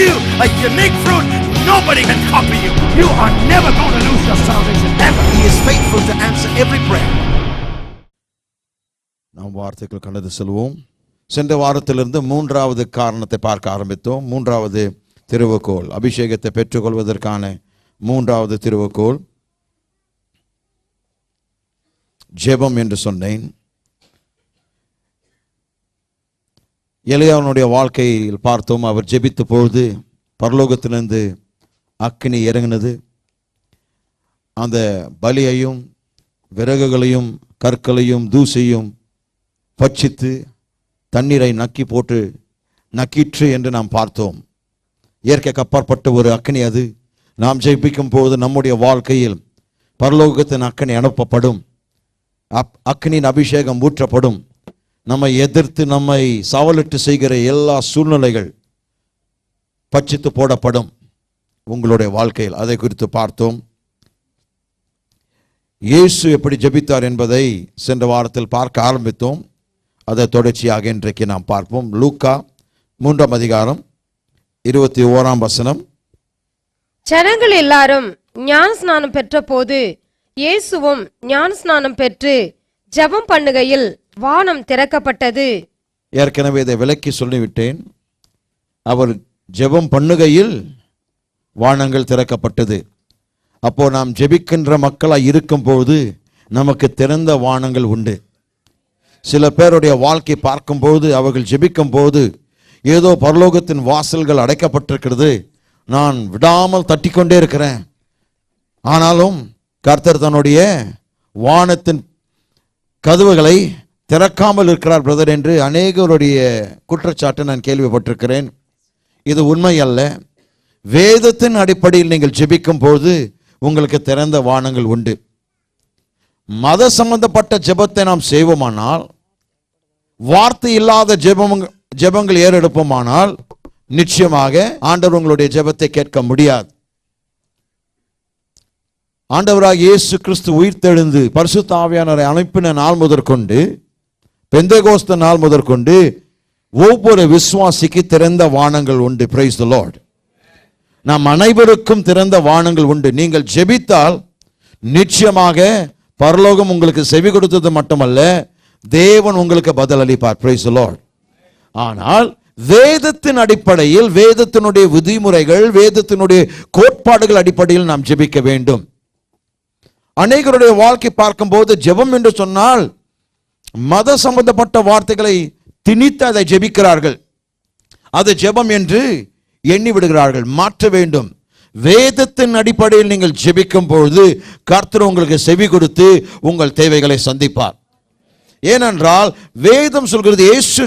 you a unique fruit. Nobody can copy you. You are never going to lose your salvation ever. He is faithful to answer every prayer. நாம் வார்த்தைகள் கண்டது செல்வோம். சென்ற வாரத்திலிருந்து மூன்றாவது காரணத்தை பார்க்க ஆரம்பித்தோம். மூன்றாவது திருவுகோள், அபிஷேகத்தை பெற்றுக்கொள்வதற்கான மூன்றாவது திருவுகோள் ஜெபம் என்று சொன்னேன். எலியாவினுடைய வாழ்க்கையில் பார்த்தோம். அவர் ஜெபித்த பொழுது பரலோகத்திலிருந்து அக்கினி இறங்கினது. அந்த பலியையும் விறகுகளையும் கற்களையும் தூசியும் பட்சித்து தண்ணீரை நக்கி போட்டு நக்கிற்று என்று நாம் பார்த்தோம். இயற்கைக்கு அப்பாற்பட்ட ஒரு அக்கினி அது. நாம் ஜெபிக்கும் போது நம்முடைய வாழ்க்கையில் பரலோகத்தின் அக்கினி அனுப்பப்படும். அக்கினியின் அபிஷேகம் ஊற்றப்படும். நம்மை எதிர்த்து நம்மை சவாலிட்டு செய்கிற எல்லா சூழ்நிலைகள் பட்சித்து போடப்படும் உங்களுடைய வாழ்க்கையில். அதை குறித்து பார்த்தோம். இயேசு எப்படி ஜெபித்தார் என்பதை சென்ற வாரத்தில் பார்க்க ஆரம்பித்தோம். அதை தொடர்ச்சியாக இன்றைக்கு நாம் பார்ப்போம். லூக்கா 3ஆம் அதிகாரம் 21ஆம் வசனம். ஜனங்கள் எல்லாரும் ஞானஸ்நானம் பெற்ற போது இயேசுவும் ஞானஸ்நானம் பெற்று ஜெபம் பண்ணுகையில் வானம் திறக்கப்பட்டது. ஏற்கனவே இதை விளக்கி சொல்லிவிட்டேன். அவர் ஜெபம் பண்ணுகையில் வானங்கள் திறக்கப்பட்டது. அப்போ நாம் ஜெபிக்கின்ற மக்களாய் இருக்கும் போது நமக்கு திறந்த வானங்கள் உண்டு. சில பேருடைய வாழ்க்கை பார்க்கும்போது அவர்கள் ஜெபிக்கும் போது ஏதோ பரலோகத்தின் வாசல்கள் அடைக்கப்பட்டிருக்கிறது, நான் விடாமல் தட்டிக்கொண்டே இருக்கிறேன், ஆனாலும் கர்த்தர் தன்னுடைய வானத்தின் கதவுகளை திறக்காமல் இருக்கிறார் பிரதர் என்று அநேகருடைய குற்றச்சாட்டு நான் கேள்விப்பட்டிருக்கிறேன். இது உண்மை அல்ல. வேதத்தின் அடிப்படையில் நீங்கள் ஜெபிக்கும் போது உங்களுக்கு திறந்த வானங்கள் உண்டு. மத சம்பந்தப்பட்ட ஜெபத்தை நாம் செய்வோமானால், வார்த்தை இல்லாத ஜெபங்கள் ஏறெடுப்போமானால் நிச்சயமாக ஆண்டவர் உங்களுடைய ஜெபத்தை கேட்க முடியாது. ஆண்டவராக இயேசு கிறிஸ்து உயிர்த்தெழுந்து பரிசுத்த ஆவியானவரை அனுப்பின நாள் முதற்கொண்டு, பெந்தெகோஸ்து நாள் முதற்கொண்டு ஒவ்வொரு விசுவாசிக்கு திறந்த வானங்கள் உண்டு. Praise the Lord. நாம் அனைவருக்கும் திறந்த வானங்கள் உண்டு. நீங்கள் ஜெபித்தால் நிச்சயமாக பரலோகம் உங்களுக்கு செவி கொடுத்தது மட்டுமல்ல, தேவன் உங்களுக்கு பதில் அளிப்பார். Praise the Lord. ஆனால் வேதத்தின் அடிப்படையில், வேதத்தினுடைய விதிமுறைகள், வேதத்தினுடைய கோட்பாடுகள் அடிப்படையில் நாம் ஜெபிக்க வேண்டும். அநேகருடைய வாழ்க்கை பார்க்கும்போது ஜெபம் என்று சொன்னால் மத சம்பந்தப்பட்ட வார்த்தைகளை திணித்து அதை ஜெபிக்கிறார்கள். அது ஜெபம் என்று எண்ணி விடுகிறார்கள். மாற்ற வேண்டும். வேதத்தின் அடிப்படையில் நீங்கள் ஜெபிக்கும் பொழுது கர்த்தர் உங்களுக்கு செவி கொடுத்து உங்கள் தேவைகளை சந்திப்பார். ஏனென்றால் வேதம் சொல்கிறது, இயேசு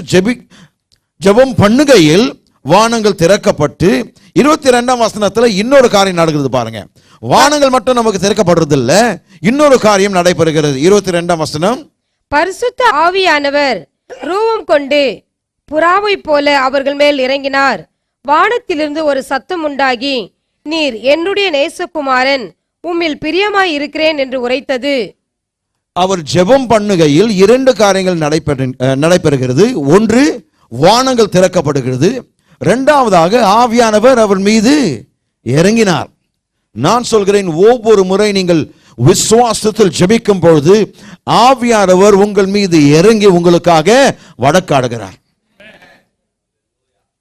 ஜெபம் பண்ணுகையில் வானங்கள் திறக்கப்பட்டு 22ஆம் வசனத்துல இன்னொரு காரியம் நடக்கிறது பாருங்க. வானங்கள் மட்டும் நமக்கு திறக்கப்படுறது இல்ல, இன்னொரு காரியம் நடைபெறுகிறது. 22ஆம் வசனம். பரிசுத்த ஆவியானவர் ரூபம் கொண்டு புறாவை போல அவர்கள் மேல் இறங்கினார். வானத்திலிருந்து ஒரு சத்தம் உண்டாகி, நீர் என்னுடைய நேசகுமாரன், உம்மில் பிரியமாய் இருக்கிறேன் என்று உரைத்தது. அவர் ஜெபம் பண்ணுகையில் இரண்டு காரியங்கள் நடைபெறுகிறது. ஒன்று, வானங்கள் திறக்கப்படுகிறது. இரண்டாவதாக ஆவியானவர் அவர் மீது இறங்கினார். நான் சொல்கிறேன், ஒவ்வொரு முறை நீங்கள் விசுவாசத்தில் ஜெபிக்கும் பொழுது ஆவியானவர் உங்கள் மீது இறங்கி உங்களுக்காக வழக்காடுகிறார்,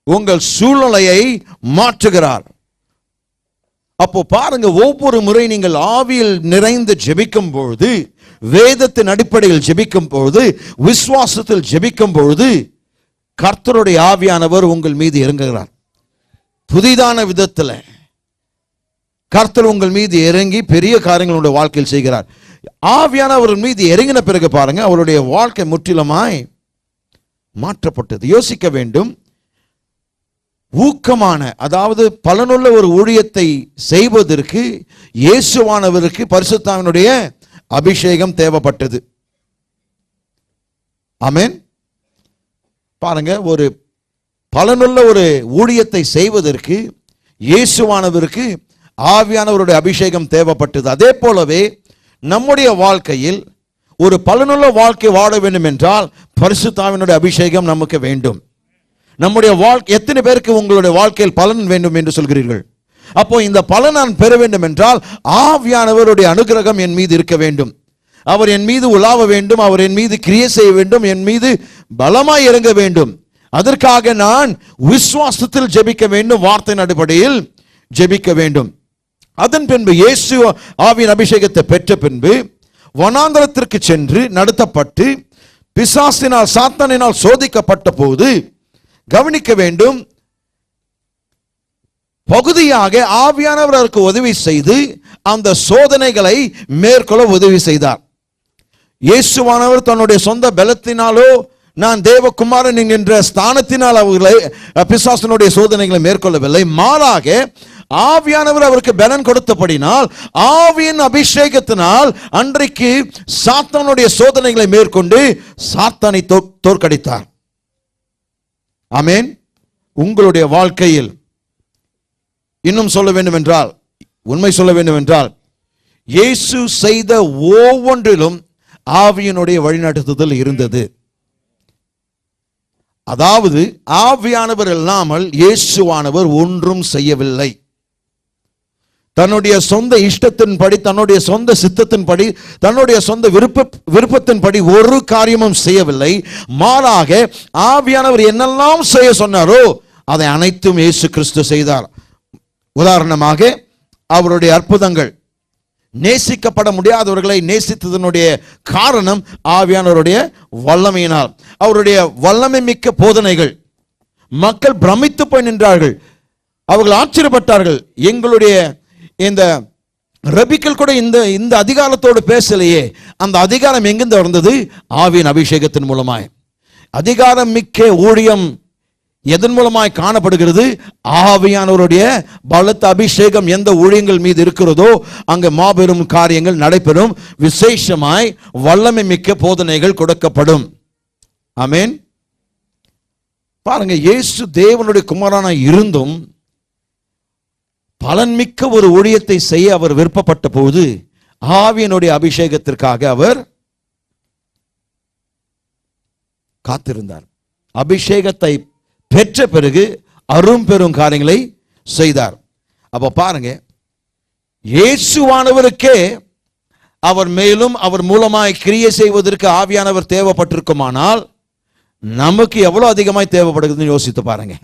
உங்கள் சூழ்நிலையை மாற்றுகிறார். அப்போ பாருங்க, ஒவ்வொரு முறை நீங்கள் ஆவியில் நிறைந்து ஜெபிக்கும் பொழுது, வேதத்தின் அடிப்படையில் ஜெபிக்கும் பொழுது, விசுவாசத்தில் ஜெபிக்கும் பொழுது கர்த்தருடைய ஆவியானவர் உங்கள் மீது இறங்குகிறார். புதிதான விதத்தில் கர்த்தர் உங்கள் மீது இறங்கி பெரிய காரியங்களுடைய வாழ்க்கையில் செய்கிறார். ஆவியானவர் மீது இறங்கின பிறகு பாருங்க, அவருடைய வாழ்க்கை முற்றிலுமாய் மாற்றப்பட்டது. யோசிக்க வேண்டும். ஊக்கமான, அதாவது பலனுள்ள ஒரு ஊழியத்தை செய்வதற்கு இயேசுவானவருக்கு பரிசுத்தாவினுடைய அபிஷேகம் தேவைப்பட்டது. ஆமென். பாருங்க, ஒரு பலனுள்ள ஒரு ஊழியத்தை செய்வதற்கு இயேசுவானவருக்கு ஆவியானவருடைய அபிஷேகம் தேவைப்பட்டது. அதே போலவே நம்முடைய வாழ்க்கையில் ஒரு பலனுள்ள வாழ்க்கை வாழ வேண்டும் என்றால் பரிசுத்தாவினுடைய அபிஷேகம் நமக்கு வேண்டும். நம்முடைய வாழ்க்கை, எத்தனை பேருக்கு உங்களுடைய வாழ்க்கையில் பலன் வேண்டும் என்று சொல்கிறீர்கள்? அப்போ இந்த பலன் நான் பெற வேண்டும் என்றால் ஆவியானவருடைய அனுகிரகம் என் மீது இருக்க வேண்டும். அவர் என் மீது உலாவ வேண்டும், அவர் என் மீது கிரியை செய்ய வேண்டும், என் மீது பலமாய் இறங்க வேண்டும். அதற்காக நான் விசுவாசத்தில் ஜெபிக்க வேண்டும், வார்த்தையின் அடிப்படையில் ஜெபிக்க வேண்டும். அதன் பின்பு இயேசு ஆவியின் அபிஷேகத்தை பெற்ற பின்பு வனாந்தரத்திற்கு சென்று நடத்தப்பட்டு பிசாசினால் சாத்தானினால் சோதிக்கப்பட்ட போது கவனிக்க வேண்டும், பகுதியாக ஆவியானவர் அவருக்கு உதவி செய்து அந்த சோதனைகளை மேற்கொள்ள உதவி செய்தார். இயேசுவானவர் தன்னுடைய சொந்த பலத்தினாலோ நான் தேவகுமாரன் என்கின்ற ஸ்தானத்தினால் அவர்களை பிசாசினுடைய சோதனைகளை மேற்கொள்ளவில்லை. மாறாக ஆவியானவர் அவருக்கு பலன் கொடுத்தபடினால் ஆவியின் அபிஷேகத்தினால் அன்றைக்கு சாத்தானுடைய சோதனைகளை மேற்கொண்டு சாத்தானை தோற்கடித்தார். ஆமென். உங்களுடைய வாழ்க்கையில் இன்னும் சொல்ல வேண்டும் என்றால், உண்மை சொல்ல வேண்டும் என்றால், இயேசு செய்த ஒவ்வொன்றிலும் ஆவியினுடைய வழிநடத்துதல் இருந்தது. அதாவது ஆவியானவர் இல்லாமல் இயேசுவானவர் ஒன்றும் செய்யவில்லை. தன்னுடைய சொந்த இஷ்டத்தின்படி, தன்னுடைய சொந்த சித்தத்தின்படி, தன்னுடைய சொந்த விருப்பத்தின்படி ஒரு காரியமும் செய்யவில்லை. மாறாக ஆவியானவர் என்னெல்லாம் செய்ய சொன்னாரோ அதை அனைத்தும் இயேசு கிறிஸ்து செய்தார். உதாரணமாக அவருடைய அற்புதங்கள், நேசிக்கப்பட முடியாதவர்களை நேசித்ததனுடைய காரணம் ஆவியானவருடைய வல்லமையினால். அவருடைய வல்லமை மிக்க போதனைகள், மக்கள் பிரமித்து போய் நின்றார்கள், அவர்கள் ஆச்சரியப்பட்டார்கள். எங்களுடைய இந்த ரபிக்கள் கூட இந்த அதிகாரத்தோடு பேசலையே, அந்த அதிகாரம் எங்கிருந்து வந்தது? ஆவியின் அபிஷேகத்தின் மூலமாய். அதிகாரம் மிக்க ஊழியம் எதன் மூலமாய் காணப்படுகிறது? ஆவியானவருடைய பலத்த அபிஷேகம் எந்த ஊழியங்கள் மீது இருக்கிறதோ அங்கு மாபெரும் காரியங்கள் நடைபெறும். விசேஷமாய் வல்லமை மிக்க போதனைகள் கொடுக்கப்படும். ஆமென். பாருங்க, இயேசு தேவனுடைய குமாரனாய் இருந்தும் பலன்மிக்க ஒரு ஊழியத்தை செய்ய அவர் விருப்பப்பட்ட போது ஆவியினுடைய அபிஷேகத்திற்காக அவர் காத்திருந்தார். அபிஷேகத்தை பெற்ற பிறகு அரும் பெரும் காரியங்களை செய்தார். அப்ப பாருங்க, இயேசுவானவருக்கே அவர் மேலும் அவர் மூலமாய் கிரியை செய்வதற்கு ஆவியானவர் தேவைப்பட்டிருக்குமானால் நமக்கு எவ்வளவு அதிகமாய் தேவைப்படுகிறதுன்னு யோசித்து பாருங்க.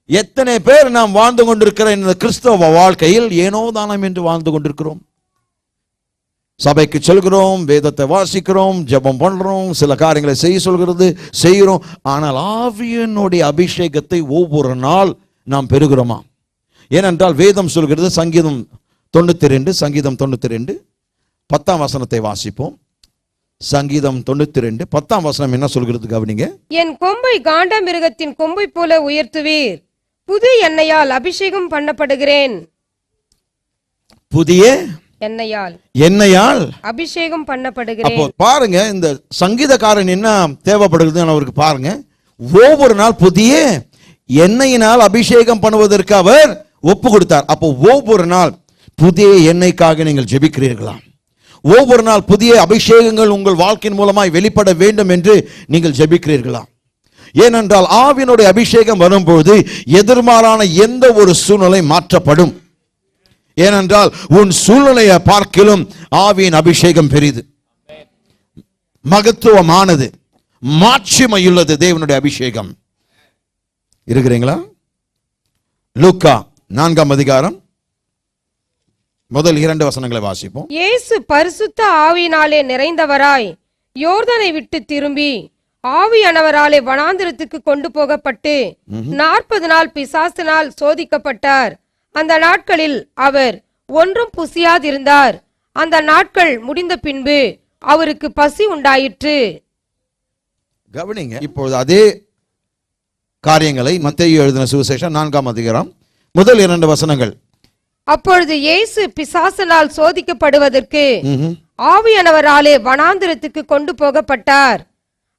எத்தனை பேர் நாம் வாழ்ந்து கொண்டிருக்கிற இந்த கிறிஸ்தவ வாழ்க்கையில் ஏனோ தானம் என்று வாழ்ந்து கொண்டிருக்கிறோம். சபைக்கு செல்கிறோம், வேதத்தை வாசிக்கிறோம், ஜெபம் பண்றோம், சில காரியங்களை செய்ய சொல்கிறது செய்கிறோம். ஆனால் ஆவியினுடைய அபிஷேகத்தை ஒவ்வொரு நாள் நாம் பெறுகிறோமா? ஏனென்றால் வேதம் சொல்கிறது, சங்கீதம் 92 10ஆம் வசனத்தை வாசிப்போம். சங்கீதம் 92 10ஆம் வசனம் என்ன சொல்கிறது கவனிங்க. என் கொம்பை காண்ட மிருகத்தின் கொம்பை போல உயர்த்துவீர், புது எண்ணெயால் அபிஷேகம் பண்ணப்படுகிறேன். புதிய எண்ணெயால் அபிஷேகம் பண்ணப்படுகிறேன். அப்போ பாருங்க, இந்த சங்கீதக்காரன் என்ன தேவைப்படுகிறது அவருக்கு பாருங்க. ஒவ்வொரு நாள் புதிய எண்ணெயினால் அபிஷேகம் பண்ணுவதற்கு அவர் ஒப்பு கொடுத்தார். அப்போ ஒவ்வொரு நாள் புதிய எண்ணெய்க்காக நீங்கள் ஜெபிக்கிறீர்களா? ஒவ்வொரு நாள் புதிய அபிஷேகங்கள் உங்கள் வாழ்க்கையின் மூலமாய் வெளிப்பட வேண்டும் என்று நீங்கள் ஜெபிக்கிறீர்களா? ஏனென்றால் ஆவியினுடைய அபிஷேகம் வரும்போது எதிர்மாறான எந்த ஒரு சூழ்நிலை மாற்றப்படும். ஏனென்றால் உன் சூழ்நிலையை பார்க்கிலும் ஆவியின் அபிஷேகம் பெரிது, மகத்துவமானது, மாட்சிமையுள்ளது. தேவனுடைய அபிஷேகம். இருக்கிறீங்களா? லூக்கா 4ஆம் அதிகாரம் முதல் 2 வசனங்களை வாசிப்போம். இயேசு பரிசுத்த ஆவியினாலே நிறைந்தவராய் யோர்தானை விட்டு திரும்பி ஆவியானவராலே வனாந்திரத்துக்கு கொண்டு போகப்பட்டு 40 நாள் பிசாசினால் சோதிக்கப்பட்டார். அந்த நாட்களில் அவர் ஒன்றும் புசியாதிருந்தார். அந்த நாட்கள் முடிந்த பின்பு அவருக்கு பசி உண்டாயிற்று. கவனிங்க, இப்பொழுது அதே காரியங்களை மத்தேயு எழுதின சுவிசேஷம் 4ஆம் அதிகாரம் முதல் 2 வசனங்கள். அப்பொழுது இயேசு பிசாசினால் சோதிக்கப்படுவதற்கு ஆவியானவராலே வனாந்திரத்துக்கு கொண்டு போகப்பட்டார்.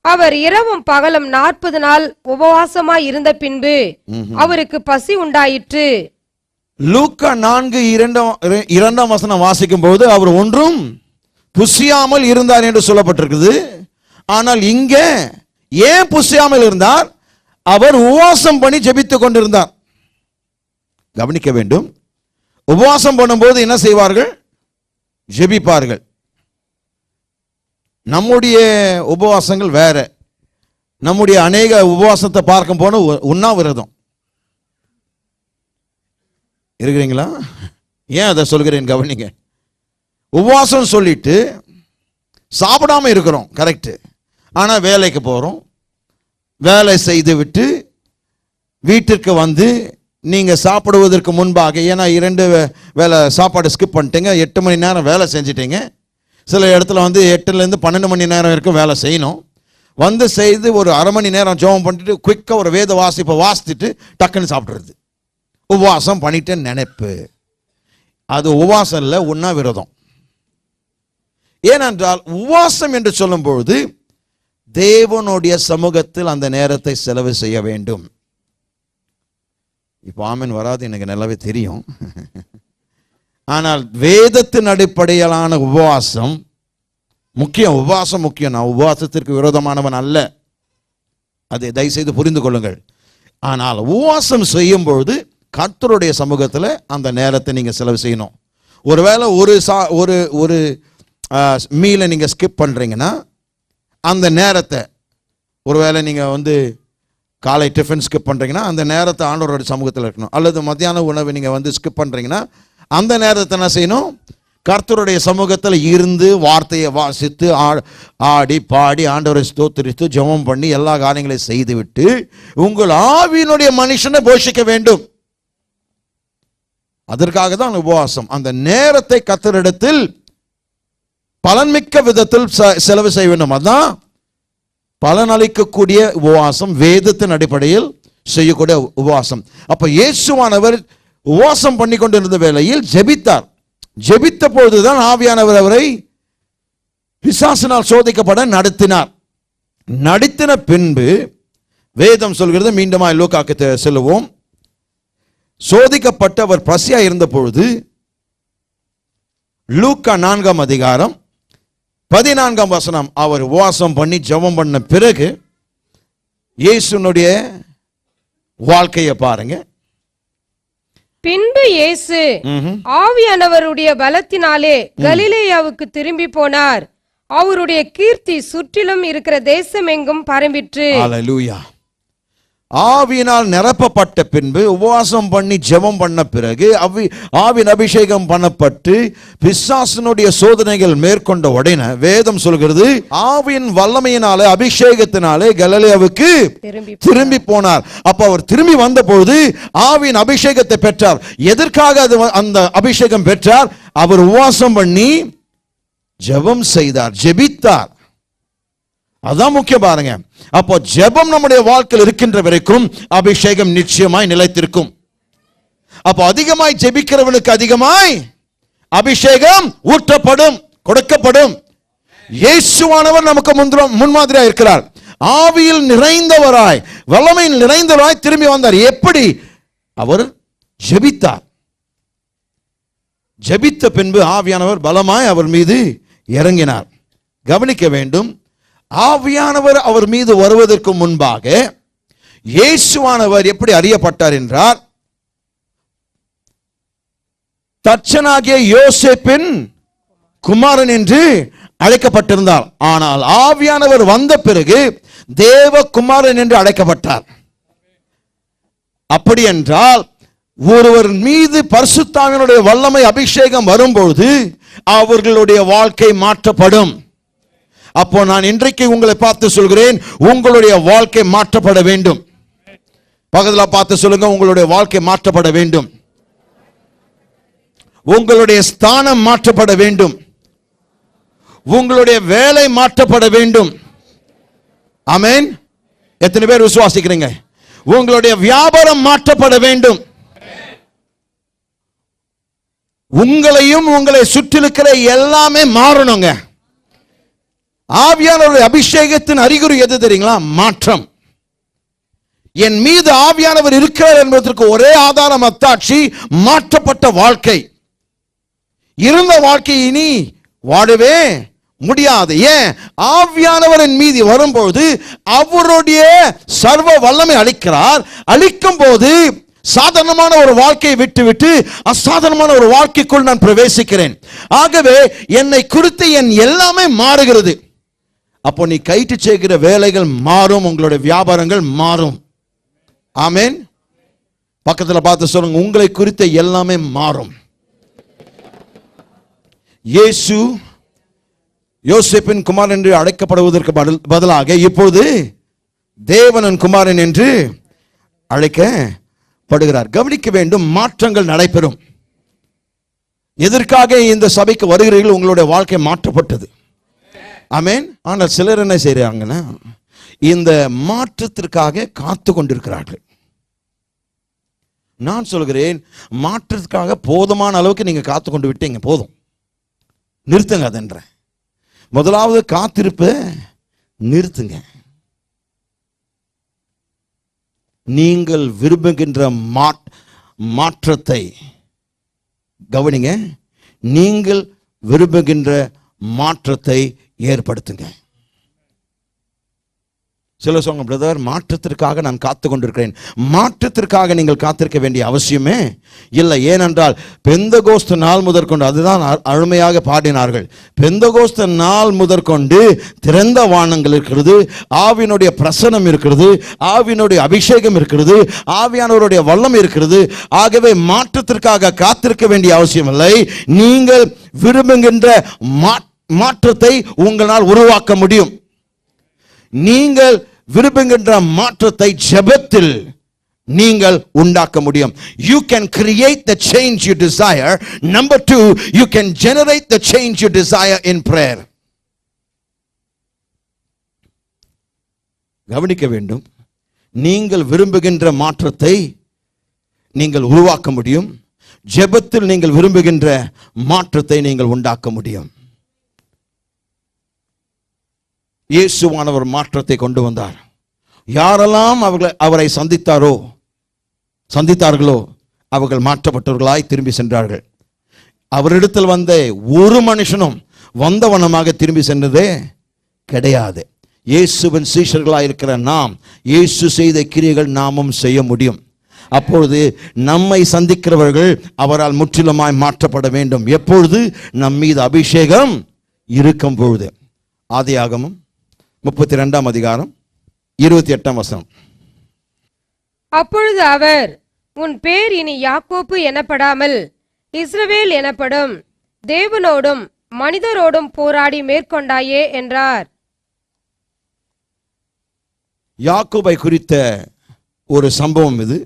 அவர் இரவும் பகலும் 40 நாள் உபவாசமாய் இருந்த பின்பு அவருக்கு பசி உண்டாயிற்று. லூக்கா 4:2 வசனம் வாசிக்கும் போது அவர் ஒன்றும் புசியாமல் இருந்தார் என்று சொல்லப்பட்டிருக்குது. ஆனால் இங்கே ஏன் புசியாமல் இருந்தார்? அவர் உபவாசம் பண்ணி ஜெபித்துக் கொண்டிருந்தார். கவனிக்க வேண்டும், உபவாசம் பண்ணும்போது என்ன செய்வார்கள்? ஜெபிப்பார்கள். நம்முடைய உபவாசங்கள் வேற. நம்முடைய அநேக உபவாசத்தை பார்க்கும் போன உண்ணாவிரதம் இருக்கிறீங்களா? ஏன் அதை சொல்கிறேன் கவனிங்க. உபவாசம் சொல்லிட்டு சாப்பிடாம இருக்கிறோம், கரெக்ட். ஆனா வேலைக்கு போறோம், வேலை செய்து விட்டு வீட்டிற்கு வந்து நீங்க சாப்பிடுவதற்கு முன்பாக, ஏன்னா 2 வேலை சாப்பாடு ஸ்கிப் பண்ணிட்டீங்க, 8 மணி நேரம் வேலை செஞ்சிட்டீங்க. சில இடத்துல வந்து 8லேருந்து 12 மணி நேரம் வரைக்கும் வேலை செய்யணும். வந்து செய்து ஒரு அரை மணி நேரம் ஜெபம் பண்ணிட்டு குயிக்காக ஒரு வேத வாசிப்பை வாசித்துட்டு டக்குன்னு சாப்பிட்றது. உபவாசம் பண்ணிட்டேன்னு நினைப்பு. அது உபவாசம் இல்லை, உண்ணாவிரதம். ஏனென்றால் உபவாசம் என்று சொல்லும் பொழுது தேவனுடைய சமூகத்தில் அந்த நேரத்தை செலவு செய்ய வேண்டும். இப்போ ஆமென் வராது, எனக்கு நல்லாவே தெரியும். ஆனால் வேதத்தின் அடிப்படையிலான உபவாசம் முக்கியம். உபவாசம் முக்கியம். நான் உபவாசத்திற்கு விரோதமானவன் அல்ல, அதை தயவுசெய்து புரிந்து கொள்ளுங்கள். ஆனால் உபவாசம் செய்யும் பொழுது கர்த்தருடைய சமூகத்தில் அந்த நேரத்தை நீங்கள் செலவு செய்யணும். ஒருவேளை ஒரு மீலை நீங்கள் ஸ்கிப் பண்ணுறீங்கன்னா அந்த நேரத்தை, ஒருவேளை நீங்கள் வந்து காலை டிஃபன் ஸ்கிப் பண்ணுறீங்கன்னா அந்த நேரத்தை ஆண்டவருடைய சமூகத்தில் இருக்கணும். அல்லது மத்தியான உணவு நீங்கள் வந்து ஸ்கிப் பண்ணுறீங்கன்னா அந்த நேரத்தை என்ன செய்யணும்? கர்த்தருடைய சமூகத்தில் இருந்து வார்த்தையை வாசித்து ஆடி பாடி ஆண்டவரை ஸ்தோத்திரித்து ஜெபம் பண்ணி எல்லா காரியங்களையும் செய்துவிட்டு உங்கள் ஆவியினுடைய மனுஷனை போஷிக்க வேண்டும். அதற்காக தான் உபவாசம். அந்த நேரத்தை கர்த்தரிடத்தில் பலன்மிக்க விதத்தில் செலவு செய்ய வேண்டும். அதான் பலனளிக்கக்கூடிய உபவாசம், வேதத்தின் அடிப்படையில் செய்யக்கூடிய உபவாசம். அப்ப இயேசுவானவர் உபவாசம் பண்ணி கொண்டிருந்த வேளையில் ஜெபித்தார். ஜெபித்த பொழுதுதான் ஆவியானவர் அவரை பிசாசினால் சோதிக்கப்பட நடத்தினார். நடத்தின பின்பு வேதம் சொல்கிறது, மீண்டும் லூக்காக்கு செல்லுவோம். சோதிக்கப்பட்டு அவர் பசியா இருந்த பொழுது லூக்கா 4ஆம் அதிகாரம் 14ஆம் வசனம், அவர் உபவாசம் பண்ணி ஜெபம் பண்ண பிறகு இயேசுனுடைய வாழ்க்கையை பாருங்க. பின்பு இயேசு ஆவியானவருடைய பலத்தினாலே கலிலேயாவுக்கு திரும்பி போனார். அவருடைய கீர்த்தி சுற்றிலும் இருக்கிற தேசம் எங்கும் பரம்பிற்று. அல்லேலூயா. ஆவியினால் நிரப்பப்பட்ட பின்பு உபவாசம் பண்ணி ஜெபம் பண்ண பிறகு ஆவின் அபிஷேகம் பண்ணப்பட்டு பிசாசினுடைய சோதனைகள் மேற்கொண்ட உடனே வேதம் சொல்கிறது, ஆவியின் வல்லமையினாலே அபிஷேகத்தினாலே கலிலேயாவுக்கு திரும்பி போனார். அப்ப அவர் திரும்பி வந்த பொழுது ஆவியின் அபிஷேகத்தை பெற்றார். எதற்காக அந்த அபிஷேகம் பெற்றார்? அவர் உபவாசம் பண்ணி ஜெபம் செய்தார், ஜெபித்தார். அதான் முக்கியம் பாருங்க. அப்போ ஜெபம் நம்முடைய வாழ்க்கையில் இருக்கின்ற வரைக்கும் அபிஷேகம் நிச்சயமாய் நிலைத்திருக்கும். அப்போ அதிகமாய் ஜெபிக்கிறவனுக்கு அதிகமாய் அபிஷேகம் ஊற்றப்படும், கொடுக்கப்படும். இயேசுவானவர் நமக்கு முன்மாதிரியாக இருக்கிறார். ஆவியில் நிறைந்தவராய், வல்லமையில் நிறைந்தவராய் திரும்பி வந்தார். எப்படி? அவர் ஜெபித்தார். ஜெபித்த பின்பு ஆவியானவர் பலமாய் அவர் மீது இறங்கினார். கவனிக்க வேண்டும், ஆவியானவர் அவர் மீது வருவதற்கு முன்பாக இயேசுவானவர் எப்படி அறியப்பட்டார் என்றார்? தச்சனாகிய யோசேப்பின் குமாரன் என்று அழைக்கப்பட்டிருந்தார். ஆனால் ஆவியானவர் வந்த பிறகு தேவகுமாரன் என்று அழைக்கப்பட்டார். அப்படி என்றால் ஒருவர் மீது பரிசுத்தாவினுடைய வல்லமை அபிஷேகம் வரும்பொழுது அவர்களுடைய வாழ்க்கை மாற்றப்படும். அப்போ நான் இன்றைக்கு உங்களை பார்த்து சொல்கிறேன், உங்களுடைய வாழ்க்கை மாற்றப்பட வேண்டும். பக்கத்தில் பார்த்து சொல்லுங்க, உங்களுடைய வாழ்க்கை மாற்றப்பட வேண்டும். உங்களுடைய ஸ்தானம் மாற்றப்பட வேண்டும். உங்களுடைய வேலை மாற்றப்பட வேண்டும். ஆமென். எத்தனை பேர் விசுவாசிக்கிறீங்க? உங்களுடைய வியாபாரம் மாற்றப்பட வேண்டும். உங்களையும் உங்களை சுற்றிலுக்கிற எல்லாமே மாறணுங்க. ஆவியானவருடைய அபிஷேகத்தின் அறிகுறி எது தெரியுங்களா? மாற்றம். என் மீது ஆவியானவர் இருக்கிறார் என்பதற்கு ஒரே ஆதாரம், அத்தாட்சி, மாற்றப்பட்ட வாழ்க்கை. இருந்த வாழ்க்கை இனி வாழவே முடியாது. ஏன்? ஆவியானவரின் மீது வரும்போது அவருடைய சர்வ வல்லமை அளிக்கிறார். அளிக்கும் போது சாதாரணமான ஒரு வாழ்க்கையை விட்டு அசாதாரணமான ஒரு வாழ்க்கைக்குள் நான் பிரவேசிக்கிறேன். ஆகவே என்னை குறித்து என் எல்லாமே மாறுகிறது. அப்போ நீ கைட்டு செய்கிற வேலைகள் மாறும், உங்களுடைய வியாபாரங்கள் மாறும். ஆமென். பக்கத்தில் பார்த்து சொல்லுங்க, உங்களை குறித்த எல்லாமே மாறும். இயேசு யோசேப்பின் குமாரன் என்று அழைக்கப்படுவதற்கு பதிலாக இப்பொழுது தேவனின் குமாரன் என்று அழைக்கப்படுகிறார். கவனிக்க வேண்டும், மாற்றங்கள் நடைபெறும். எதற்காக இந்த சபைக்கு வருகிறீர்கள்? உங்களுடைய வாழ்க்கை மாற்றப்பட்டது. ஆமென். ஆனால் சிலர் என்ன செய்றாங்கன்னா, இந்த மாற்றத்திற்காக காத்து கொண்டிருக்கிறார்கள். நான் சொல்கிறேன், மாற்றத்துக்காக போதுமான அளவுக்கு நீங்க காத்து கொண்டு விட்டீங்க, போதும், நிறுத்துங்க. அதென்ற முதலாவது காத்திருப்ப நிறுத்துங்க. நீங்கள் விரும்புகின்ற மாற்றத்தை கவனிங்க. நீங்கள் விரும்புகின்ற மாற்றத்தை ஏற்படுத்துங்க. சில சொல்லுங்க, பிரதர், மாற்றத்திற்காக நான் காத்து கொண்டிருக்கிறேன். மாற்றத்திற்காக நீங்கள் காத்திருக்க வேண்டிய அவசியமே இல்லை. ஏனென்றால் பெந்தகோஸ்து நாள் முதற்கொண்டு, அதுதான் அருமையாக பாடினார்கள், பெந்தகோஸ்து நாள் முதற்கொண்டு திறந்த வானங்கள் இருக்கிறது, ஆவியினுடைய பிரசனம் இருக்கிறது, ஆவியினுடைய அபிஷேகம் இருக்கிறது, ஆவியானவருடைய வல்லம் இருக்கிறது. ஆகவே மாற்றத்திற்காக காத்திருக்க வேண்டிய அவசியம் இல்லை. நீங்கள் விரும்புகின்ற மாற்றத்தை உங்களால் உருவாக்க முடியும். நீங்கள் விரும்புகின்ற மாற்றத்தை ஜெபத்தில் நீங்கள் உண்டாக்க முடியும். You can create the change you desire. Number 2, you can generate the change you desire in prayer. கவனிக்க வேண்டும், நீங்கள் விரும்புகின்ற மாற்றத்தை நீங்கள் உருவாக்க முடியும். ஜெபத்தில் நீங்கள் விரும்புகின்ற மாற்றத்தை நீங்கள் உண்டாக்க முடியும். இயேசுவானவர் மாற்றத்தை கொண்டு வந்தார். யாரெல்லாம் அவரை சந்தித்தார்களோ அவர்கள் மாற்றப்பட்டவர்களாய் திரும்பி சென்றார்கள். அவரிடத்தில் வந்த ஒரு மனுஷனும் வந்தவனமாக திரும்பி சென்றதே கிடையாது. இயேசுவின் சீஷர்களாய் இருக்கிற நாம் இயேசு செய்த கிரியைகள் நாமும் செய்ய முடியும். அப்பொழுது நம்மை சந்திக்கிறவர்கள் அவரால் முற்றிலுமாய் மாற்றப்பட வேண்டும். எப்பொழுது? நம் மீது அபிஷேகம் இருக்கும் பொழுது. ஆதியாகமம் 32 அதிகாரம் 28 அப்பொழுது அவர், உன் பேர் இனி யாக்கோப்பு எனப்படாமல் இஸ்ரவேல் எனப்படும், தேவனோடும் மனிதரோடும் போராடி மேற்கொண்டாயே என்றார். யாக்கோபை குறித்த ஒரு சம்பவம் இது.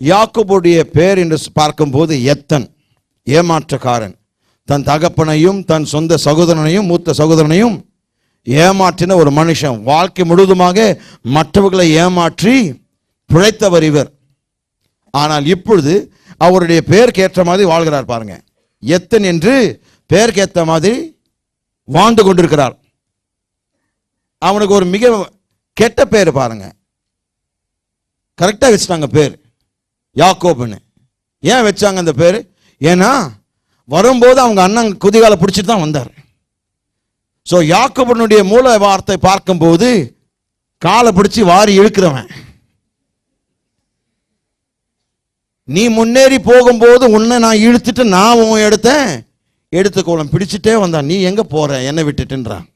யாக்கோபுடைய பேர் என்று பார்க்கும்போது எத்தன், ஏமாற்றக்காரன். தன் தகப்பனையும் தன் சொந்த சகோதரனையும் மூத்த சகோதரனையும் ஏமாற்றின ஒரு மனுஷன். வாழ்க்கை முழுவதுமாக மற்றவர்களை ஏமாற்றி பிழைத்தவர் இவர். ஆனால் இப்பொழுது அவருடைய பேருக்கு ஏற்ற மாதிரி வாழ்கிறார். பாருங்க, எத்தன் என்று பேருக்கு ஏற்ற மாதிரி வாழ்ந்து கொண்டிருக்கிறார். அவனுக்கு ஒரு மிக கெட்ட பேர் பாருங்க. கரெக்டாக வச்சுட்டாங்க பேர் யாக்கோபுன்னு. ஏன் வச்சாங்க அந்த பேர்? ஏன்னா வரும்போது அவங்க அண்ணன் குதிகால பிடிச்சிட்டு தான் வந்தார். ஸோ யாக்கோபனுடைய மூல வார்த்தை பார்க்கும்போது காலை பிடிச்சி வாரி இழுக்கிறவன். நீ முன்னேறி போகும்போது உன்னை நான் இழுத்துட்டு நான் உன் எடுத்துக்கோளம் பிடிச்சிட்டே வந்தான். நீ எங்க போற என்னை விட்டுட்டுன்றான்.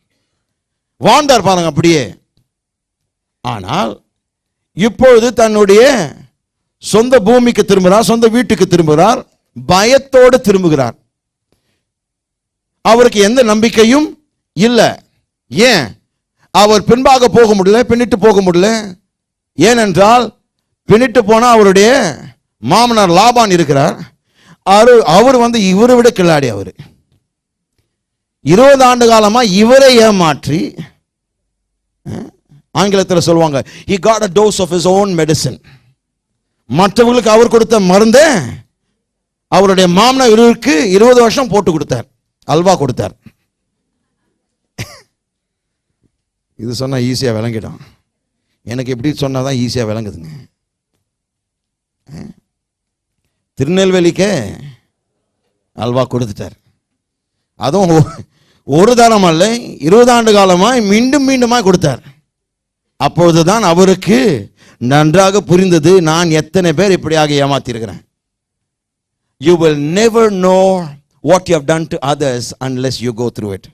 வாழ்ந்தார் பாருங்க அப்படியே. ஆனால் இப்பொழுது தன்னுடைய சொந்த பூமிக்கு திரும்புகிறார், சொந்த வீட்டுக்கு திரும்புகிறார், பயத்தோடு திரும்புகிறார். அவருக்கு எந்த நம்பிக்கையும் இல்லை. ஏன்? அவர் பின்பாக போக முடியல, பின்னிட்டு போக முடியல. ஏனென்றால் பின்னிட்டு போனா அவருடைய மாமனார் லாபான் இருக்கிறார். அவர் இவரை விட கில்லாடி. அவர் 20 ஆண்டு காலமா இவரை ஏமாற்றி, ஆங்கிலத்தில் சொல்லுவாங்க, he got a dose of his own medicine. மற்றவர்களுக்கு அவர் கொடுத்த மருந்தை அவருடைய மாமனார் இவருக்கு 20 வருஷம் போட்டு கொடுத்தார், அல்வா கொடுத்தார். இது சொன்னா ஈஸியா விளங்கிடும். எனக்கு எப்படி சொன்னாதான் ஈஸியா விளங்குதுங்க. திருநெல்வேலிக்கே அல்வா கொடுத்துட்டார். அதுவும் ஒரு தரம் அல்ல, 20 ஆண்டு காலமாய் மீண்டும் மீண்டுமாய் கொடுத்தார். அப்பொழுதுதான் அவருக்கு நன்றாக புரிந்தது, நான் எத்தனை பேர் இப்படியாக ஏமாத்திருக்கிறேன். You will never know what you have done to others unless you go through it.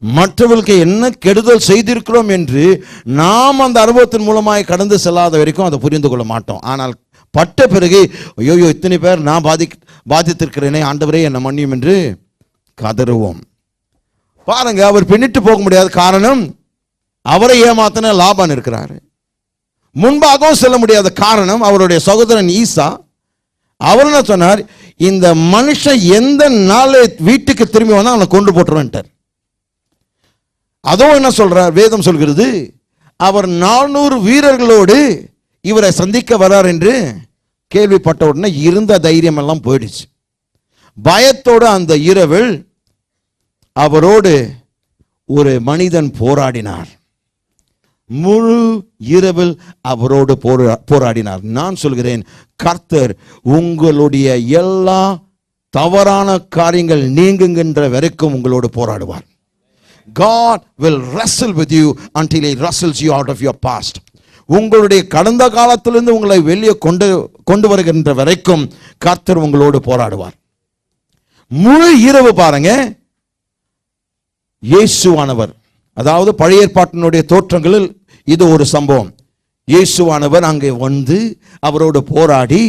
மற்றவர்களுக்கு என்ன கெடுதல் செய்திருக்கிறோம் என்று நாம் அந்த அனுபவத்தின் மூலமாய் கடந்து செல்லாத வரைக்கும் அதை புரிந்து கொள்ள மாட்டோம். ஆனால் பட்ட பிறகு ஐயோ இத்தனை பேர் நான் பாதித்திருக்கிறேனே, ஆண்டவரே என்னை மன்னியும் என்று கதறுவோம். பாருங்க, அவர் பின்னிட்டு போக முடியாத காரணம் அவரை ஏமாத்தின லாபான் இருக்கிறார். முன்பாகவும் செல்ல முடியாத காரணம் அவருடைய சகோதரன் ஈசா. அவர் என்ன சொன்னார், இந்த மனுஷன் எந்த நாள் வீட்டுக்கு திரும்பி வந்தா அவனை கொண்டு போட்டுருவான்ட்டார். அதுவும் என்ன சொல்றார், வேதம் சொல்கிறது, அவர் 400 வீரர்களோடு இவரை சந்திக்க வரார் என்று கேள்விப்பட்ட உடனே இருந்த தைரியம் எல்லாம் போயிடுச்சு. பயத்தோடு அந்த இரவில் அவரோடு ஒரு மனிதன் போராடினார். முழு இரவில் அவரோடு போராடினார். நான் சொல்கிறேன், கர்த்தர் உங்களுடைய எல்லா தவறான காரியங்கள் நீங்குகின்ற வரைக்கும் உங்களோடு போராடுவார். God will wrestle with you until he wrestles you out of your past. உங்களுடைய கடந்த காலத்திலிருந்து உங்களை வெளியே கொண்டு வருகின்ற வரைக்கும் கர்த்தர் உங்களோடு போராடுவார். முழு இரவு பாருங்க, இயேசுவானவர், அதாவது பழைய ஏற்பாட்டினுடைய தோற்றங்களில் இது ஒரு சம்பவம். இயேசுவானவர் அங்கே வந்து அவரோடு போராடி,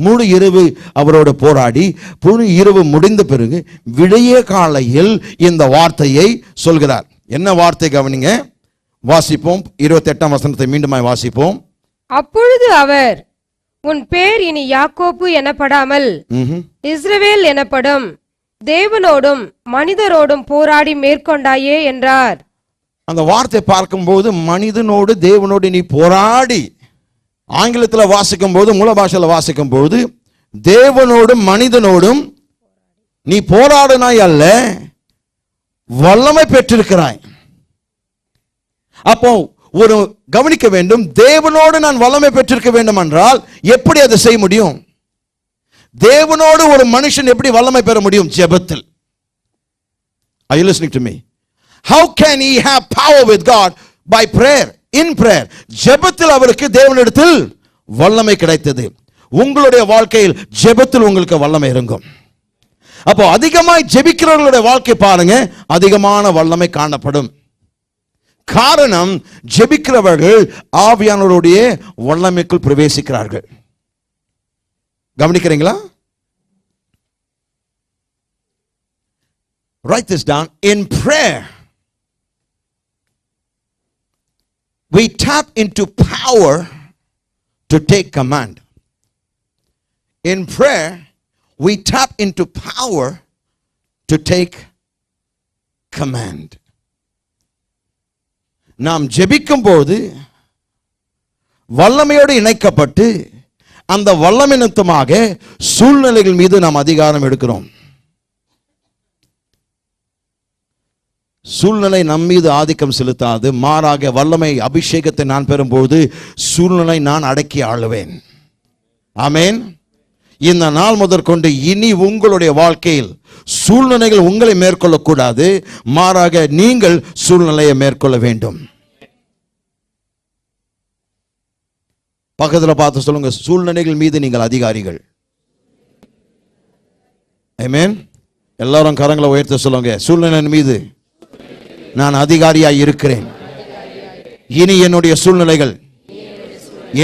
முழு இரவு அவரோடு போராடி, முழு இரவு முடிந்த பிறகு விடிய காலையில் இந்த வார்த்தையை சொல்கிறார். என்ன வார்த்தை கவனிங்க, வாசிப்போம். 28ஆம் வசனத்தை மீண்டுமாய் வாசிப்போம். அப்பொழுது அவர், உன் பேர் இனி யாக்கோபு எனப்படாமல் இஸ்ரவேல் எனப்படும், தேவனோடும் மனிதரோடும் போராடி மேற்கொண்டாயே என்றார். அந்த வார்த்தை பார்க்கும்போது மனிதனோடு தேவனோடு நீ போராடி, ஆங்கிலத்தில் வாசிக்கும் போது, மூல பாஷையில் வாசிக்கும் போது தேவனோடும் மனிதனோடும் நீ போராடினாய் அல்ல, வல்லமை பெற்றிருக்கிறாய். அப்போ ஒரு கவனிக்க வேண்டும், தேவனோடு நான் வல்லமை பெற்றிருக்க வேண்டும் என்றால் எப்படி அதை செய்ய முடியும்? தேவனோடு ஒரு மனுஷன் எப்படி வல்லமை பெற முடியும்? ஜெபத்தில். Are you listening to me? How can he have power with God? By prayer, in prayer. ஜெபத்தில் அவருக்கு தேவனிடத்தில் வல்லமை கிடைத்தது. உங்களுடைய வாழ்க்கையில் ஜெபத்தில் உங்களுக்கு வல்லமை இறங்கும். அப்போ அதிகமாய் ஜெபிக்கிறவர்களுடைய வாழ்க்கை பாருங்க, அதிகமான வல்லமை காணப்படும். காரணம், ஜெபிக்கிறவர்கள் ஆவியானவருடைய வல்லமைக்குள் பிரவேசிக்கிறார்கள். கவனிக்கிறீங்களா? Write this down. In prayer we tap into power to take command. In prayer we tap into power to take command. நாம் ஜெபிக்கும் போது வல்லமையோடு இணைக்கப்பட்டு அந்த வல்லமை நிமித்தமாக சூழ்நிலைகள் மீது நாம் அதிகாரம் எடுக்கிறோம். சூழ்நிலை நம் மீது ஆதிக்கம் செலுத்தாது, மாறாக வல்லமை அபிஷேகத்தை நான் பெறும்போது சூழ்நிலை நான் அடக்கி ஆளுவேன். ஆமென். இந்த நாள் முதற்கொண்டு இனி உங்களுடைய வாழ்க்கையில் சூழ்நிலைகள் உங்களை மேற்கொள்ளக்கூடாது, மாறாக நீங்கள் சூழ்நிலையை மேற்கொள்ள வேண்டும். பக்கத்தில் பார்த்து சொல்லுங்க, சூழ்நிலைகள் மீது நீங்கள் அதிகாரிகள். ஆமென். எல்லாரும் கரங்களை உயர்த்த சொல்லுங்க, சூழ்நிலை மீது நான் அதிகாரியாய் இருக்கிறேன். இனி என்னுடைய சூழ்நிலைகள்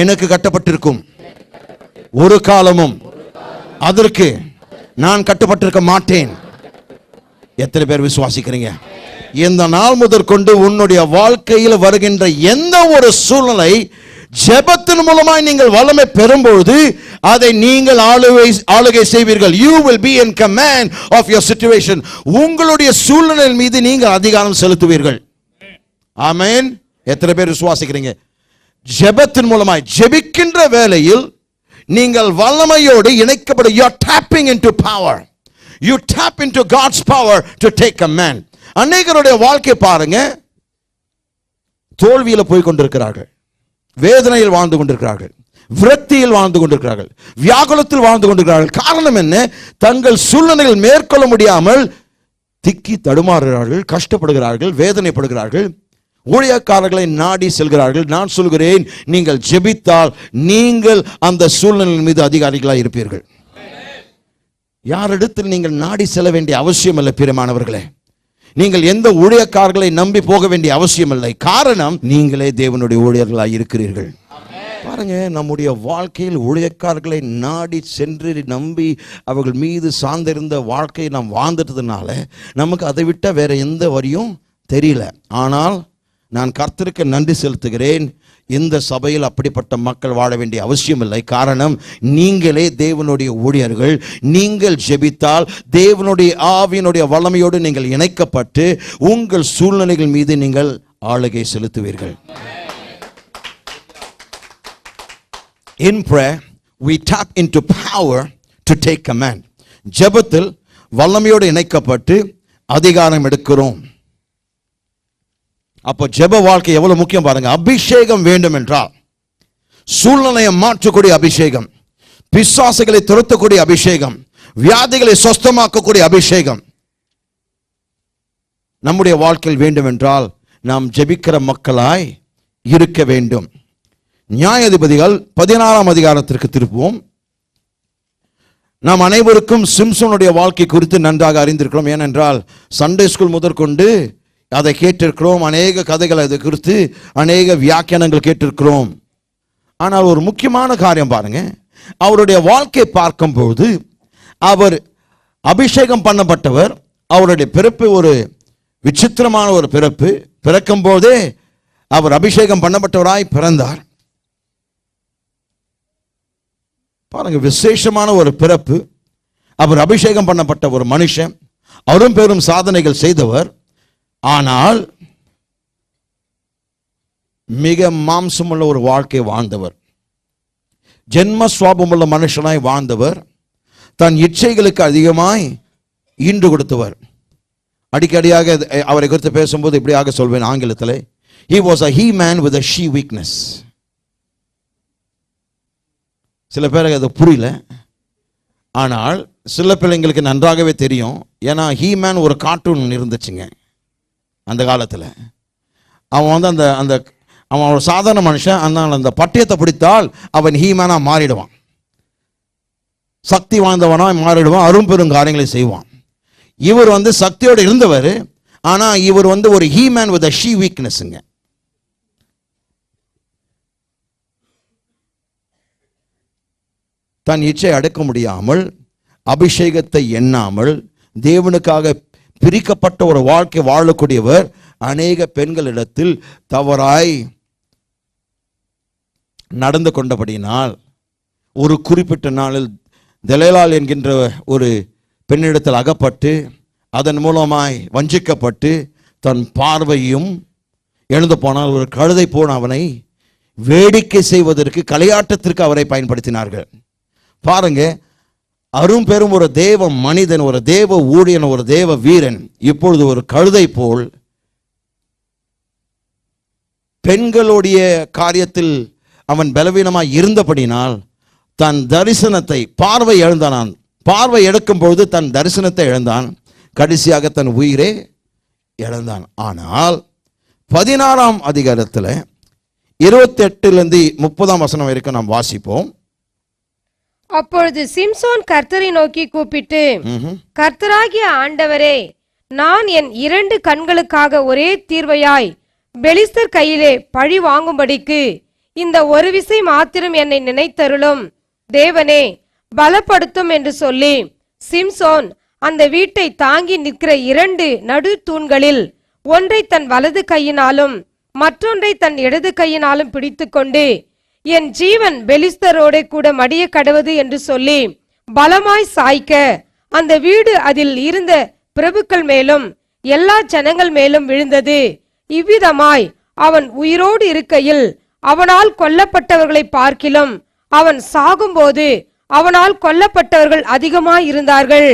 எனக்கு கட்டப்பட்டிருக்கும், ஒரு காலமும் அதற்கு நான் கட்டுப்பட்டிருக்க மாட்டேன். எத்தனை பேர் விசுவாசிக்கிறீங்க? இந்த நாள் முதற்கொண்டு உன்னுடைய வாழ்க்கையில் வருகின்ற எந்த ஒரு சூழ்நிலை ஜெபத்தின் மூலமாய் நீங்கள் வல்லமை பெறும்போது அதை நீங்கள் ஆளுகை செய்வீர்கள். You will be in command of your situation. உங்களுடைய சூழ்நிலை மீது நீங்கள் அதிகாரம் செலுத்துவீர்கள். ஆமென். எத்தனை பேர் விசுவாசிக்கிறீங்க? ஜெபத்தின் மூலமாய் ஜெபிக்கின்ற வேளையில் நீங்கள் வல்லமையோடு இணைக்கப்படும். You are tapping into power. You tap into God's power to take command. அநேகருடைய வாழ்க்கை பாருங்க, தோல்வியில போய் கொண்டிருக்கிறார்கள், வேதனையில் வாழ்ந்து கொண்டிருக்கிறார்கள், விரக்தியில் வாழ்ந்து கொண்டிருக்கிறார்கள், வியாகுலத்தில் வாழ்ந்து கொண்டிருக்கிறார்கள். காரணம் என்ன? தங்கள் சூழ்நிலைகள் மேற்கொள்ள முடியாமல் திக்கி தடுமாறுகிறார்கள், கஷ்டப்படுகிறார்கள், வேதனைப்படுகிறார்கள், ஊழியக்காரர்களை நாடி செல்கிறார்கள். நான் சொல்கிறேன், நீங்கள் ஜெபித்தால் நீங்கள் அந்த சூழ்நிலையின் மீது அதிகாரிகளாக இருப்பீர்கள். யாரிடத்தில் நீங்கள் நாடி செல்ல வேண்டிய அவசியம் இல்லை பிரியமானவர்களே. நீங்கள் எந்த ஊழியக்காரர்களை நம்பி போக வேண்டிய அவசியம் இல்லை. காரணம், நீங்களே தேவனுடைய ஊழியர்களாக இருக்கிறீர்கள். பாருங்க, நம்முடைய வாழ்க்கையில் ஊழியக்காரர்களை நாடி சென்று நம்பி அவர்கள் மீது சார்ந்திருந்த வாழ்க்கையை நாம் வாழ்ந்துட்டதுனால நமக்கு அதை விட்ட வேற எந்த வரியும் தெரியல. ஆனால் நான் கர்த்தருக்கு நன்றி செலுத்துகிறேன், இந்த சபையில் அப்படிப்பட்ட மக்கள் வாழ வேண்டிய அவசியம் இல்லை. காரணம், நீங்களே தேவனுடைய ஊழியர்கள். நீங்கள் ஜெபித்தால் தேவனுடைய ஆவியினுடைய வல்லமையோடு நீங்கள் இணைக்கப்பட்டு உங்கள் சூழ்நிலைகள் மீது நீங்கள் ஆளுகை செலுத்துவீர்கள். In prayer we tap into power to take command. ஜெபத்தில் வல்லமையோடு இணைக்கப்பட்டு அதிகாரம் எடுக்கிறோம். அப்போ ஜெப வாழ்க்கை எவ்வளவு முக்கியம் பாருங்க. அபிஷேகம் வேண்டும் என்றால், சூழ்நிலையை மாற்றக்கூடிய அபிஷேகம், பிசாசுகளை துரத்தக்கூடிய அபிஷேகம், வியாதிகளை சொஸ்தமாக்கக்கூடிய அபிஷேகம் நம்முடைய வாழ்க்கையில் வேண்டும் என்றால் நாம் ஜெபிக்கிற மக்களாய் இருக்க வேண்டும். நியாயாதிபதிகள் 16ஆம் அதிகாரத்திற்கு திருப்புவோம். நாம் அனைவருக்கும் சிம்சோனுடைய வாழ்க்கை குறித்து நன்றாக அறிந்திருக்கிறோம். ஏனென்றால் சண்டே ஸ்கூல் முதற்கொண்டு அதை கேட்டிருக்கிறோம். அநேக கதைகள் அதை குறித்து அநேக வியாக்கியானங்கள் கேட்டிருக்கிறோம். ஆனால் ஒரு முக்கியமான காரியம் பாருங்க, அவருடைய வாழ்க்கை பார்க்கும்போது அவர் அபிஷேகம் பண்ணப்பட்டவர். அவருடைய பிறப்பு ஒரு விசித்திரமான ஒரு பிறப்பு. பிறக்கும் போதே அவர் அபிஷேகம் பண்ணப்பட்டவராய் பிறந்தார். பாருங்க, விசேஷமான ஒரு பிறப்பு. அவர் அபிஷேகம் பண்ணப்பட்ட ஒரு மனுஷன், அவரும் பெரும் சாதனைகள் செய்தவர். ஆனால் மிக மாம்சமுள்ள ஒரு வாழ்க்கை வாழ்ந்தவர், ஜென்ம சுவாபமுள்ள மனுஷனாய் வாழ்ந்தவர், தன் இச்சைகளுக்கு அதிகமாய் ஈண்டு கொடுத்தவர். அடிக்கடியாக அவரை குறித்து பேசும்போது இப்படியாக சொல்வேன் ஆங்கிலத்தில், he was a he man with a she weakness. சில பேருக்கு அது புரியல, ஆனால் சில பிள்ளைங்களுக்கு நன்றாகவே தெரியும். ஏன்னா ஹீ மேன் ஒரு கார்ட்டூன் இருந்துச்சுங்க அந்த காலத்தில். அவன் வந்து அந்த அந்த அவன் ஒரு சாதாரண மனுஷன். அதனால் அந்த பட்டயத்தை பிடித்தால் அவன் ஹீ மேனாக மாறிடுவான், சக்தி வாய்ந்தவனாக மாறிடுவான், அரும்பெரும் காரியங்களை செய்வான். இவர் வந்து சக்தியோடு இருந்தவர், ஆனால் இவர் வந்து ஒரு he man with a she வீக்னஸ்ங்க. தன் இச்சை அடக்க முடியாமல், அபிஷேகத்தை எண்ணாமல், தேவனுக்காக பிரிக்கப்பட்ட ஒரு வாழ்க்கை வாழக்கூடியவர். அநேக பெண்களிடத்தில் தவறாய் நடந்து கொண்டபடியினால் ஒரு குறிப்பிட்ட நாளில் தெலேலாள் என்கின்ற ஒரு பெண்ணிடத்தில் அகப்பட்டு அதன் மூலமாய் வஞ்சிக்கப்பட்டு தன் பார்வையும் எழுந்து போனால் ஒரு கழுதை போன அவனை வேடிக்கை செய்வதற்கு, களியாட்டத்திற்கு அவரை பயன்படுத்தினார்கள். பாருங்க, அரும் பெரும் ஒரு தேவ மனிதன், ஒரு தேவ ஊழியன், ஒரு தேவ வீரன் இப்பொழுது ஒரு கழுதை போல் பெண்களுடைய காரியத்தில் அவன் பலவீனமாய் இருந்தபடினால் தன் தரிசனத்தை, பார்வை இழந்தான். பார்வை எடுக்கும் பொழுது தன் தரிசனத்தை இழந்தான், கடைசியாக தன் உயிரே இழந்தான். ஆனால் 16ஆம் அதிகாரத்தில் 28லிருந்து 30ஆம் வசனம் வரைக்கும் நாம் வாசிப்போம். அப்பொழுது சிம்சோன் கர்த்தரை நோக்கி கூப்பிட்டு, கர்த்தராகிய ஆண்டவரே, நான் என் 2 கண்களுக்காக ஒரே தீர்வையாய் பெலிஸ்தர் கையிலே பழி வாங்கும்படிக்கு இந்த ஒரு விசை மாத்திரம் என்னை நினைத்தருளும். தேவனே பலப்படுத்தும் என்று சொல்லி சிம்சோன் அந்த வீட்டை தாங்கி நிற்கிற 2 நடு தூண்களில் ஒன்றை தன் வலது கையினாலும் மற்றொன்றை தன் இடது கையினாலும் பிடித்துக்கொண்டு, என் ஜீவன் பெலிஸ்தரோட கூட மடிய கடவது என்று சொல்லி பலமாய் சாய்க்க அந்த வீடு அதில் இருந்த பிரபுக்கள் மேலும் எல்லா ஜனங்கள் மேலும் விழுந்தது. இவ்விதமாய் அவன் உயிரோடு இருக்கையில் அவனால் கொல்லப்பட்டவர்களை பார்க்கிலும் அவன் சாகும்போது அவனால் கொல்லப்பட்டவர்கள் அதிகமாய் இருந்தார்கள்.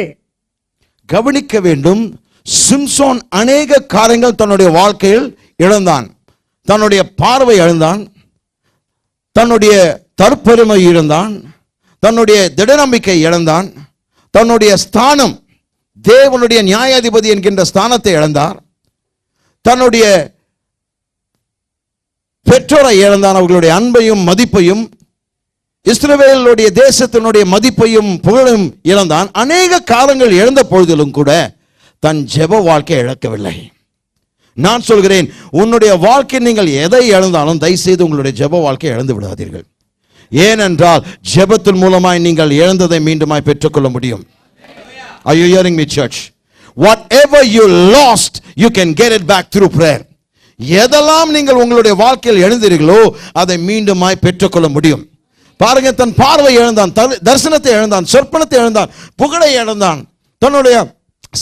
கவனிக்க வேண்டும், சிம்சோன் அநேக காரியங்கள் தன்னுடைய வாழ்க்கையில் இழந்தான். தன்னுடைய பார்வை இழந்தான், தன்னுடைய தற்பெருமை இழந்தான், தன்னுடைய திடநம்பிக்கை இழந்தான், தன்னுடைய ஸ்தானம் தேவனுடைய நியாயாதிபதி என்கின்ற ஸ்தானத்தை இழந்தார். தன்னுடைய பெற்றோரை இழந்தான், அவர்களுடைய அன்பையும் மதிப்பையும், இஸ்ரவேலுடைய தேசத்தினுடைய மதிப்பையும் புகழும் இழந்தான். அநேக காலங்கள் இழந்த பொழுதிலும் கூட தன் ஜெப வாழ்க்கை இழக்கவில்லை. நான் சொல்கிறேன், உன்னுடைய வாழ்க்கை நீங்கள் எதை இழந்தாலும் தயவுசெய்து உங்களுடைய ஜெப வாழ்க்கை இழந்து விடாதீர்கள். ஏனென்றால் ஜெபத்தின் மூலமாய் நீங்கள் இழந்ததை மீண்டுமாய் பெற்றுக்கொள்ள முடியும். Are you hearing me, church? Whatever you lost, you can get it back through prayer. எதெல்லாம் நீங்கள் உங்களுடைய வாழ்க்கையில் இழந்தீர்களோ அதை மீண்டுமாய் பெற்றுக்கொள்ள முடியும். பாருங்க, தன் பார்வை இழந்தான், தரிசனத்தை இழந்தான், சொற்பனத்தை இழந்தான், புகழை இழந்தான், தன்னுடைய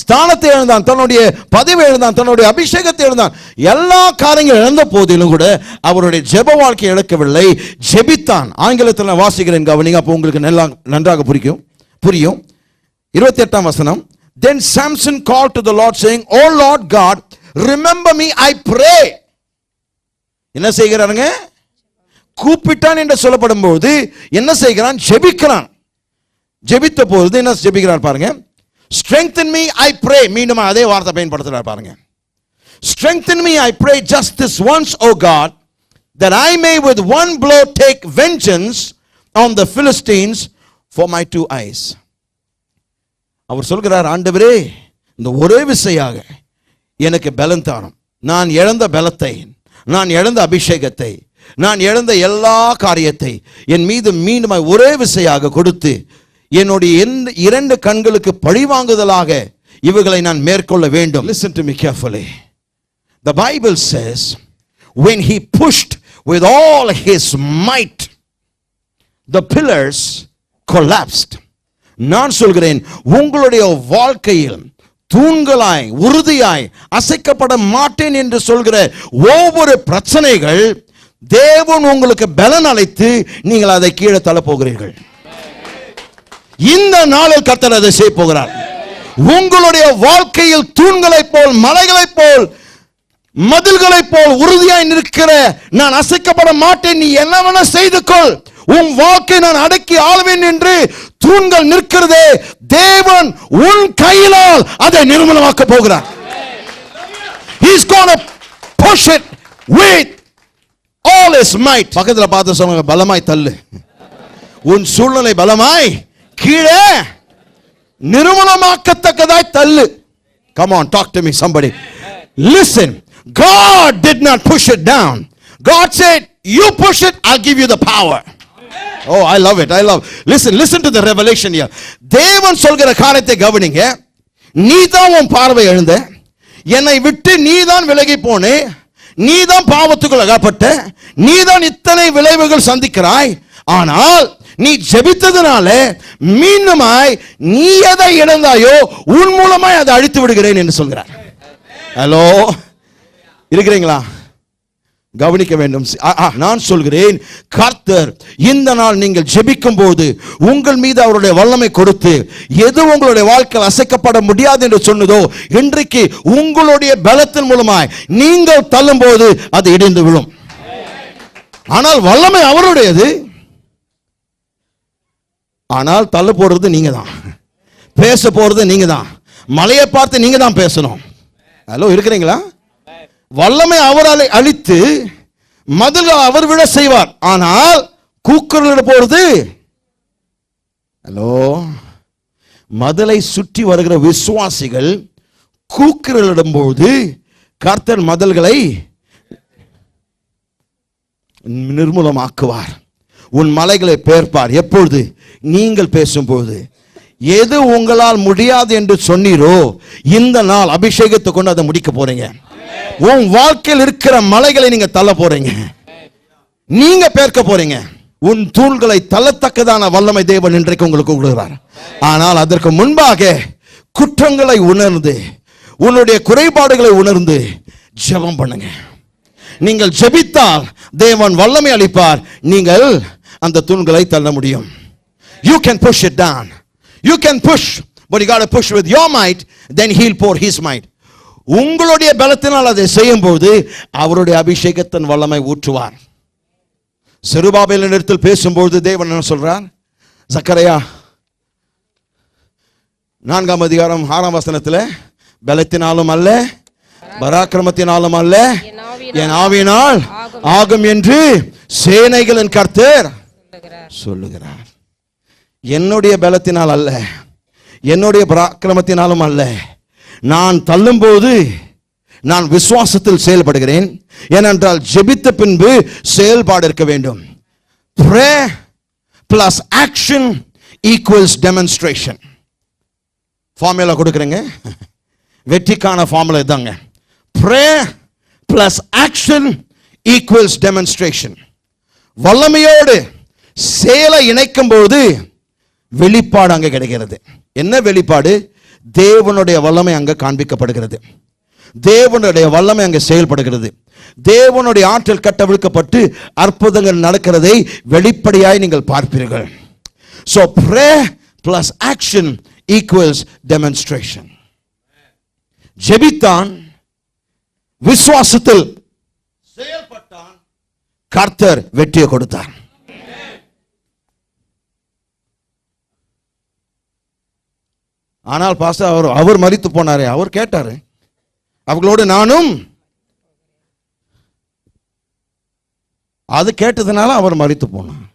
ஸ்தானத்தை இழந்தான், தன்னுடைய பதவி இழந்தான், தன்னுடைய அபிஷேகத்தை இழந்தான். எல்லா காரியங்கள் இழந்த போதிலும் கூட அவருடைய ஜெப வாழ்க்கை இழக்கவில்லை, ஜெபித்தான். ஆங்கிலத்தில் வாசிக்கிறேன், கவனிங்க, அப்போ உங்களுக்கு நன்றாக புரியும். 28ஆம் வசனம். Then Samson called to the Lord saying, "Oh Lord God, remember me, I pray." என்ன செய்கிறாருங்க? கூப்பிட்டான் என்று சொல்லப்படும் போது என்ன செய்கிறான்? ஜெபிக்கிறான். ஜெபித்த போது என்ன ஜெபிக்கிறார் பாருங்க. Strengthen me, I pray. மீண்டும் அதே வார்த்தை பயன்படுத்துறார் பாருங்க. Strengthen me, I pray, just this once, O God, that I may with one blow take vengeance on the Philistines for my 2 eyes. அவர் சொல்கிறார், ஆண்டவரே, இந்த ஒரே விசையாக எனக்கு பலம் தாரும். நான் இழந்த பலத்தை, நான் இழந்த அபிஷேகத்தை, நான் இழந்த எல்லா காரியத்தை என் மீது மீண்டும் ஒரே விசையாக கொடுத்து என்னுடைய 2 கண்களுக்கு பழிவாங்குதலாக இவைகளை நான் மேற்கொள்ள வேண்டும். Listen to me carefully. The Bible says, when he pushed with all his might, the pillars collapsed. நான் சொல்கிறேன், உங்களுடைய வாழ்க்கையில் தூண்களாய் உறுதியாய் அசைக்கப்பட மாட்டேன் என்று சொல்கிற ஒவ்வொரு பிரச்சனைகள் தேவன் உங்களுக்கு பலன் அளித்து நீங்கள் அதை கீழே தள்ள போகிறீர்கள். இந்த நாளில் கர்த்தர் அதை செய்ய போகிறார். உங்களுடைய வாழ்க்கையில் தூண்களைப் போல், மலைகளைப் போல், மதில்களைப் போல் உறுதியாய் நிற்கிற நான் அசைக்கப்பட மாட்டேன், நீ என்னவென செய்து கொள், உன் வாழ்க்கை நான் அடக்கி ஆளுவேன் என்று தூண்கள் நிற்கிறதே, தேவன் உன் கையினால் அதை நிர்மூலமாக்க போகிறார். He's going to push it with all his might. பக்கத்துல பார்த்து சொல்லுங்க, பலமாய் தள்ளு. உன் சூழ்நிலை பலமாய் கீழே நிர்மூலமாக்கத்தக்கதாய் தள்ளு. Come on, talk to me somebody. Listen, God did not push it down. God said, you push it, I'll give you the power. Oh, I love it. Listen to the revelation here. தேவன் சொல்கிற காரியத்தை கவனிங்க. நீதான் உன் பார்வை எழுந்த, என்னை விட்டு நீதான் விலகி போனே, நீதான் பாவத்துக்குள் அகப்பட்ட, நீதான் இத்தனை விளைவுகள் சந்திக்கிறாய். ஆனால் நீ ஜெபித்ததனால மீண்டுமாய் நீ எதை இழந்தாயோ உன் மூலமாய் அதை அழித்து விடுகிறேன் என்று சொல்கிறார். ஹலோ, இருக்கிறீங்களா? கவனிக்க வேண்டும். நான் சொல்கிறேன், கர்த்தர் இந்த நாள் நீங்கள் ஜெபிக்கும் போது உங்கள் மீது அவருடைய வல்லமை கொடுத்து எது உங்களுடைய வாழ்க்கையில் அசைக்கப்பட முடியாது என்று சொன்னதோ இன்றைக்கு உங்களுடைய பலத்தின் மூலமாய் நீங்கள் தள்ளும் போது அது இடிந்து விழும். ஆனால் வல்லமை அவருடையது. ஆனால் தள்ள போறது நீங்க தான், பேச போறது நீங்க தான், மலையை பார்த்து நீங்க தான் பேசணும். ஹலோ, இருக்கிறீங்களா? வல்லமை அவரால் அழித்து மதில் அவர் விட செய்வார். ஆனால் கூக்குரலிட போறது, ஹலோ, மதிலை சுற்றி வருகிற விசுவாசிகள் கூக்குரலிடும் போது கர்த்தர் மதில்களை நிர்மூலமாக்குவார். உன் மலைகளை பெயர்ப்பார். எப்பொழுது? நீங்கள் பேசும்போது. எது உங்களால் முடியாது என்று சொன்னீரோ இந்த நாள் அபிஷேகத்தை கொண்டு அதை முடிக்க போறீங்க. உன் வாழ்க்கையில் இருக்கிற மலைகளை நீங்க தள்ள போறீங்க, நீங்க பேர்க்க போறீங்க. உன் தூண்களை தள்ளத்தக்கதான வல்லமை தேவன் இன்றைக்கு உங்களுக்கு கொடுக்கிறார். ஆனால் அதற்கு முன்பாக குற்றங்களை உணர்ந்து, உன்னுடைய குறைபாடுகளை உணர்ந்து ஜெபம் பண்ணுங்க. நீங்கள் ஜெபித்தால் தேவன் வல்லமை அளிப்பார். நீங்கள் அந்த தூண்களை தள்ள முடியும். You can push it down. You can push, but you got to push with your might, then he'll pour his might. உங்களுடைய பலத்தினால் அதை செய்யும்போது அவருடைய அபிஷேகத்தின் வல்லமை ஊற்றுவார். செருபாபேலின் இடத்தில் பேசும்போது தேவன் என்ன சொல்றார்? சக்கரையா, 4ஆம் அதிகாரம் 6ஆம் வசனத்துல பலத்தினாலும் அல்ல பராக்கிரமத்தினாலும் அல்ல என் ஆவியினால் ஆகும் என்று சேனைகளின் கர்த்தர் சொல்லுகிறார். என்னுடைய பலத்தினால் அல்ல, என்னுடைய பராக்கிரமத்தினாலும் அல்ல, நான் தள்ளும்போது நான் விசுவாசத்தில் செயல்படுகிறேன். ஏனென்றால் ஜெபித்த பின்பு செயல்பாடு இருக்க வேண்டும். Prayer plus action equals demonstration. Formula கொடுக்குறேங்க, வெற்றிக்கான ஃபார்முலா இதாங்க. Prayer plus action equals demonstration. வல்லமையோடு செயலை இணைக்கும் போது வெளிப்பாடு அங்கே கிடைக்கிறது. என்ன வெளிப்பாடு? தேவனுடைய வல்லமை அங்கே காண்பிக்கப்படுகிறது, தேவனுடைய வல்லமை அங்கே செயல்படுகிறது, தேவனுடைய ஆற்றல் கட்டவிழ்க்கப்பட்டு அற்புதங்கள் நடக்கிறதை வெளிப்படையாய் நீங்கள் பார்ப்பீர்கள். So prayer plus action equals demonstration. ஜெபித்தான், விசுவாசத்தில் செயல்பட்டான், கர்த்தர் வெற்றியை கொடுத்தார். ஆனால் பாஸ்டர் அவர் மரித்து போனாரே, அவர் கேட்டாரு, அவங்களோடு நானும், அது கேட்டதுனால அவர் மரித்து போனார்.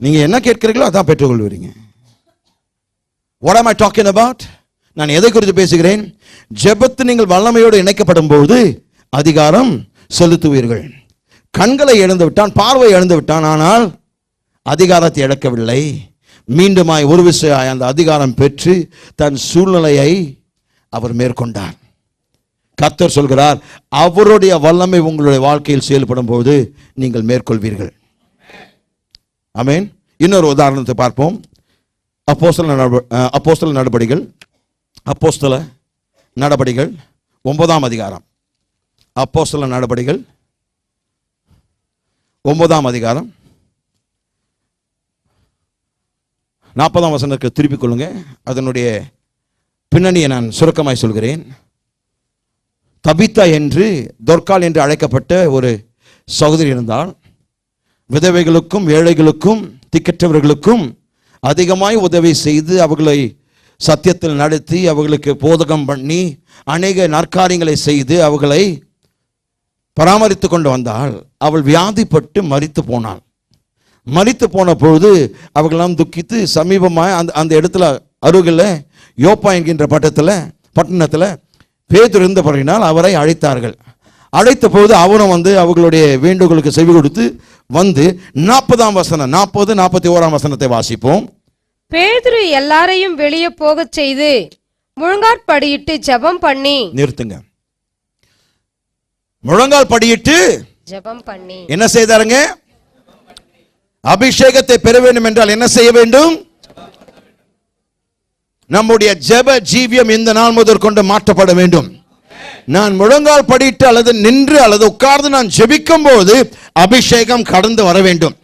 நீங்க என்ன கேட்கிறீங்களோ அதான் பெற்றுக்கொள்வீங்க. What am I talking about? நான் எதை குறித்து பேசுகிறேன்? ஜெபத்து நீங்கள் வல்லமையோடு இணைக்கப்படும் போது அதிகாரம் செலுத்துவீர்கள். கண்களை இழந்து விட்டான், பார்வை இழந்து விட்டான், ஆனால் அதிகாரத்தை இழக்கவில்லை. மீண்டுமாய் ஒரு விஷயம் அந்த அதிகாரம் பெற்று தன் சூழ்நிலையை அவர் மேற்கொண்டார். கர்த்தர் சொல்கிறார், அவருடைய வல்லமை உங்களுடைய வாழ்க்கையில் செயல்படும் போது நீங்கள் மேற்கொள்வீர்கள். ஆமென். இன்னொரு உதாரணத்தை பார்ப்போம். அப்போஸ்தல நடபடிகள் 9ஆம் அதிகாரம். அப்போஸ்தல நடபடிகள் 9ஆம் அதிகாரம் 40ஆம் வசனத்துக்கு திருப்பிக் கொள்ளுங்க. அதனுடைய பின்னணியை நான் சுருக்கமாய் சொல்கிறேன். தபித்தா என்று, தொர்க்கால் என்று அழைக்கப்பட்ட ஒரு சகோதரி இருந்தால், விதவைகளுக்கும் ஏழைகளுக்கும் திக்கற்றவர்களுக்கும் அதிகமாய் உதவி செய்து அவர்களை சத்தியத்தில் நடத்தி அவர்களுக்கு போதகம் பண்ணி அநேக நற்காரியங்களை செய்து அவர்களை பராமரித்து கொண்டு வந்தால், அவள் வியாதிப்பட்டு மரித்து போனாள். மரித்து போன பொழுது அவர்களெல்லாம் துக்கித்து சமீபமாக அந்த இடத்துல அருகில் யோப்பா என்கின்ற பட்டணத்தில் பேதுரு இருந்த பிறகினால் அவரை அழைத்தார்கள். அழைத்த போது அவரும் வந்து அவர்களுடைய வேண்டுகோளுக்கு செவி கொடுத்து வந்து 40ஆம் வசனம் 40-41ஆம் வசனத்தை வாசிப்போம். பேதுரு எல்லாரையும் வெளியே போகச் செய்து முழங்காற்படியிட்டு ஜெபம் பண்ணி. நிறுத்துங்க. முழங்கால் படியிட்டு ஜெபம் பண்ணி என்ன செய்தாருங்க? அபிஷேகத்தை பெற வேண்டும் என்றால் என்ன செய்ய வேண்டும்? நம்முடைய ஜெப ஜீவியம் இந்த நாள் முதல் கொண்டு மாற்றப்பட வேண்டும். நான் முழங்கால் படிட்டு அல்லது நின்று அல்லது உட்கார்ந்து நான் ஜெபிக்கும் போது அபிஷேகம் கடந்து வர வேண்டும்.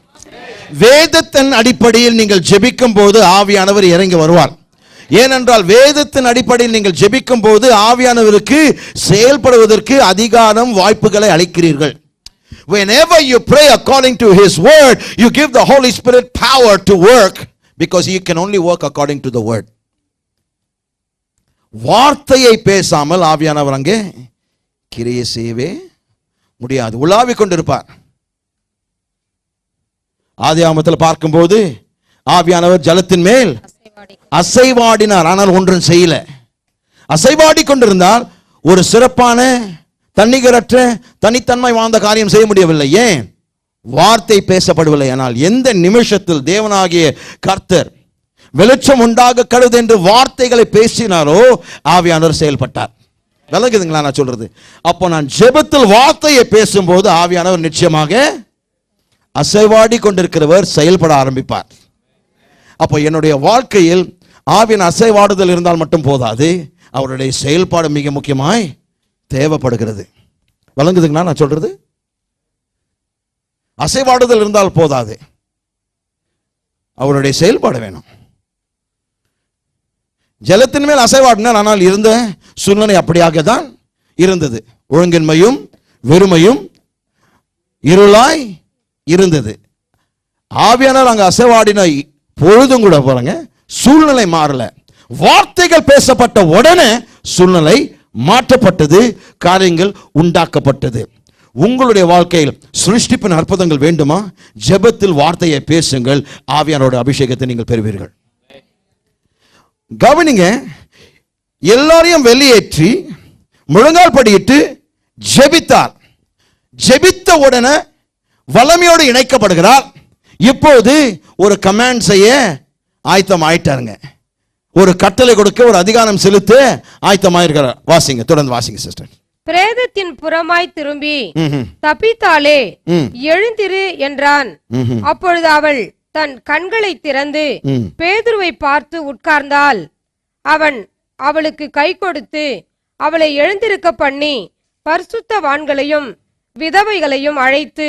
வேதத்தின் அடிப்படையில் நீங்கள் ஜெபிக்கும் போது ஆவியானவர் இறங்கி வருவார். ஏனென்றால் வேதத்தின் அடிப்படையில் நீங்கள் ஜெபிக்கும் போது ஆவியானவருக்கு செயல்படுவதற்கு அதிகாரம் வாய்ப்புகளை அளிக்கிறீர்கள். Whenever you pray according to his word, you give the Holy Spirit power to work, because he can only work according to the word. வார்த்தையை பேசாமல் ஆவியானவர் அங்கே கிரியை செய்யவே முடியாது, உலாவிக் கொண்டிருப்பார். ஆதியாகமத்தில் பார்க்கும்போது ஆவியானவர் ஜலத்தின் மேல் அசைவாடினார், ஆனால் ஒன்றும் செய்யல. அசைவாடி கொண்டிருந்தால் ஒரு சிறப்பான தன்னிகரற்ற தனித்தன்மை வாழ்ந்த காரியம் செய்ய முடியவில்லை. ஏன்? வார்த்தை பேசப்படவில்லை. ஆனால் எந்த நிமிஷத்தில் தேவனாகிய கர்த்தர் வெளிச்சம் உண்டாக கடவுது என்று வார்த்தைகளை பேசினாரோ ஆவியானவர் செயல்பட்டார். விளங்குதுங்களா நான் சொல்றது? அப்போ நான் ஜெபத்தில் வார்த்தையை பேசும்போது ஆவியானவர் நிச்சயமாக அசைவாடி கொண்டிருக்கிறவர் செயல்பட ஆரம்பிப்பார். அப்போ என்னுடைய வாழ்க்கையில் ஆவியின் அசைவாடுதல் இருந்தால் மட்டும் போதாது, அவருடைய செயல்பாடு மிக முக்கியமாய் தேவைப்படுகிறது. விளங்குதுங்களா நான் சொல்றது? அசைவாடுதல் இருந்தால் போதாது, அவருடைய செயல்பாடு வேணும். ஜலத்தின் மேல் அசைவாடினார், ஆனால் இருந்த சூழ்நிலை அப்படியாக தான் இருந்தது. ஒழுங்கின்மையும் வெறுமையும் இருளாய் இருந்தது. ஆவியானவர் அங்க அசைவாடின பொழுதும் கூட பாருங்க, சூழ்நிலை மாறல. வார்த்தைகள் பேசப்பட்ட உடனே சூழ்நிலை மாற்றப்பட்டது, காரியங்கள் உண்டாக்கப்பட்டது. உங்களுடைய வாழ்க்கையில் சிருஷ்டிப்பின் அற்புதங்கள் வேண்டுமா? ஜெபத்தில் வார்த்தையை பேசுங்கள், ஆவியானோட அபிஷேகத்தை நீங்கள் பெறுவீர்கள். கவனிங்க, எல்லாரையும் வெளியேற்றி முழங்கால் படியிட்டு ஜெபித்தார். ஜெபித்த உடனே வல்லமையோடு இணைக்கப்படுகிறார். இப்போது ஒரு கமாண்ட் செய்ய ஆயத்தம் ஆயிட்டாருங்க. ஒரு கட்டளை கொடுக்க, ஒரு அதிகாரம் செலுத்த ஆயத்தமாயிருக்கிறார். வாசிங்க, தொடர்ந்து வாசிங்க சிஸ்டர். பிரேதத்தின் புறமாய் திரும்பி, தப்பித்தாளே, எழுந்திரு என்றான். அப்பொழுது அவள் தன் கண்களை திறந்து பேதுருவை பார்த்து உட்கார்ந்தாள். அவன் அவளுக்கு கை கொடுத்து அவளை எழுந்திருக்க பண்ணி பரிசுத்தவான்களையும் விதவைகளையும் அழைத்து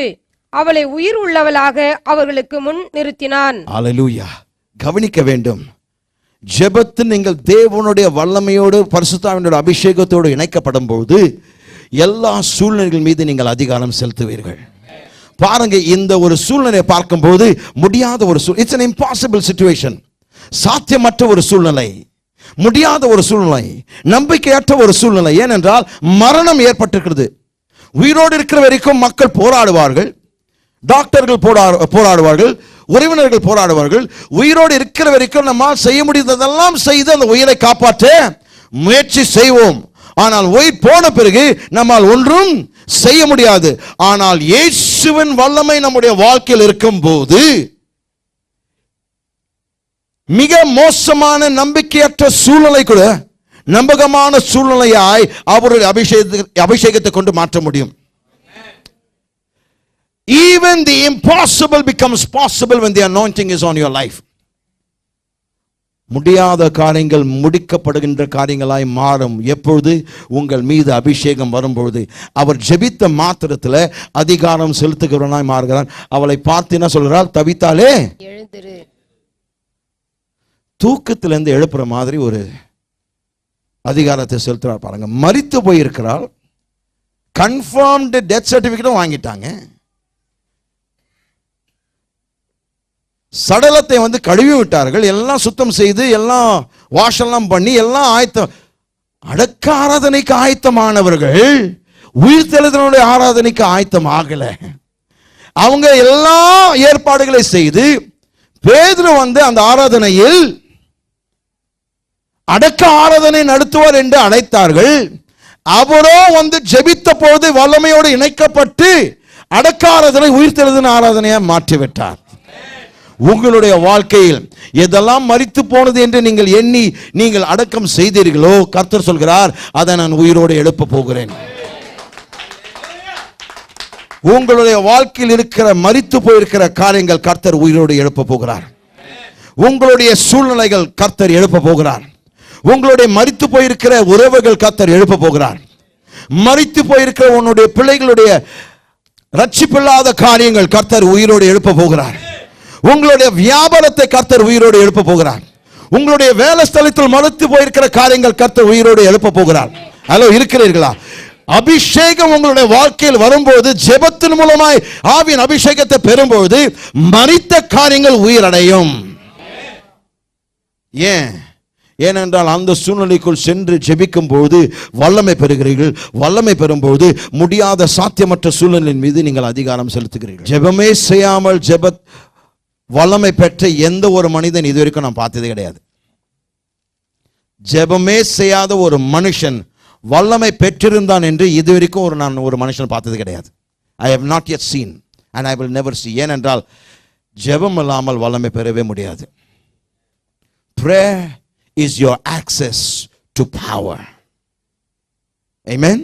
அவளை உயிர் உள்ளவளாக அவர்களுக்கு முன் நிறுத்தினான். அல்லேலூயா. கவனிக்க வேண்டும், ஜெபத்தில் நீங்கள் தேவனுடைய வல்லமையோடு பரிசுத்தாவினுடைய அபிஷேகத்தோடு இணைக்கப்படும் போது எல்லா சூழ்நிலைகள் மீது நீங்கள் அதிகாரம் செலுத்துவீர்கள். பாருங்க, இந்த ஒரு சூழ்நிலையை பார்க்கும்போது முடியாத ஒரு இட்ஸ் an impossible situation. சாத்தியமற்ற ஒரு சூழ்நிலை, முடியாத ஒரு சூழ்நிலை, நம்பிக்கையற்ற ஒரு சூழ்நிலை. ஏனென்றால் மரணம் ஏற்பட்டிருக்கிறது. உயிரோடு இருக்கிற வரைக்கும் மக்கள் போராடுவார்கள், டாக்டர்கள் போராடுவார்கள், உறவினர்கள் போராடுவார்கள். உயிரோடு இருக்கிற வரைக்கும் நம்மால் செய்ய முடிந்ததெல்லாம் செய்து அந்த உயிரை காப்பாற்ற முயற்சி செய்வோம். ஆனால் உயிர் போன பிறகு நம்மால் ஒன்றும் செய்ய முடியாது. ஆனால் இயேசுவின் வல்லமை நம்முடைய வாழ்க்கையில் இருக்கும் போது மிக மோசமான நம்பிக்கையற்ற சூழ்நிலை கூட நம்பகமான சூழ்நிலையாய் அவருடைய அபிஷேகத்தை கொண்டு மாற்ற முடியும். Even the impossible becomes possible when the anointing is on your life. முடியாத காரியங்கள் முடிக்கப்படுகின்ற காரியங்களாய் மாறும் எப்பொழுது உங்கள் மீது அபிஷேகம் வரும்பொழுது. அவர் ஜெபித்த மாத்திரத்தில் அதிகாரம் செலுத்துகிறவனாய் மாறுகிறான். அவளை பார்த்து என்ன சொல்றாள்? தவித்தாலே எழுந்திரு. தூக்கத்திலிருந்து எழுப்புற மாதிரி ஒரு அதிகாரத்தை செலுத்துறார். பாருங்க, மரித்து போயிருக்கிறாள், கன்ஃபர்ம்டு டெத் சர்டிபிகேட்டும் வாங்கிட்டாங்க, சடலத்தை கழுவி விட்டார்கள், எல்லாம் சுத்தம் செய்து எல்லாம் வாஷெல்லாம் பண்ணி எல்லாம் ஆயத்தம். அடக்க ஆராதனைக்கு ஆயத்தமானவர்கள் உயிர் தெழுதலுடைய ஆராதனைக்கு ஆயத்தம் ஆகல. அவங்க எல்லா ஏற்பாடுகளை செய்து பேதுரு அந்த ஆராதனையில் அடக்க ஆராதனை நடத்துவார் என்று அழைத்தார்கள். அவரோ ஜெபித்த போது வல்லமையோடு இணைக்கப்பட்டு அடக்க ஆராதனை உயிர் தெழுதல் ஆராதனையா மாற்றிவிட்டார். உங்களுடைய வாழ்க்கையில் எதெல்லாம் மரித்து போனது என்று நீங்கள் எண்ணி நீங்கள் அடக்கம் செய்தீர்களோ, கர்த்தர் சொல்கிறார், அதை நான் உயிரோடு எழுப்ப போகிறேன். உங்களுடைய வாழ்க்கையில் இருக்கிற மரித்து போயிருக்கிற காரியங்கள் கர்த்தர் உயிரோடு எழுப்ப போகிறார். உங்களுடைய சூழ்நிலைகள் கர்த்தர் எழுப்ப போகிறார். உங்களுடைய மரித்து போயிருக்கிற உறவுகள் கர்த்தர் எழுப்ப போகிறார். மரித்து போயிருக்கிற உன்னுடைய பிள்ளைகளுடைய ரட்சிப்பில்லாத காரியங்கள் கர்த்தர் உயிரோடு எழுப்ப போகிறார். உங்களுடைய வியாபாரத்தை கர்த்தர் உயிரோடு எழுப்ப போகிறார். உங்களுடைய வேலை ஸ்தலத்தில் மறுத்து போயிருக்கிற காரியங்கள் கர்த்தர் உயிரோடு எழுப்ப போகிறார். ஹலோ, இருக்கிறீர்களா? அபிஷேகம் உங்களுடைய வாழ்க்கையில் வரும்போது, ஜெபத்தின் மூலமாய் ஆவியின் அபிஷேகத்தை பெறும்போது மரித்த காரியங்கள் உயிரடையும். ஏனென்றால் அந்த சூழ்நிலைக்குள் சென்று ஜெபிக்கும் போது வல்லமை பெறுகிறீர்கள். வல்லமை பெறும்போது முடியாத சாத்தியமற்ற சூழ்நிலையின் மீது நீங்கள் அதிகாரம் செலுத்துகிறீர்கள். ஜெபமே செய்யாமல் வல்லமை பெற்ற எந்த ஒரு மனிதன் இதுவரைக்கும் நான் பார்த்ததே கிடையாது. ஜெபமே செய்யாத ஒரு மனுஷன் வல்லமை பெற்றிருந்தான் என்று இதுவரைக்கும் நான் ஒரு மனுஷன் பார்த்தது கிடையாது. I have not yet seen and I will never see. ஏனென்றால் ஜெபம் இல்லாமல் வல்லமை பெறவே முடியாது. Prayer is your access to power. Amen.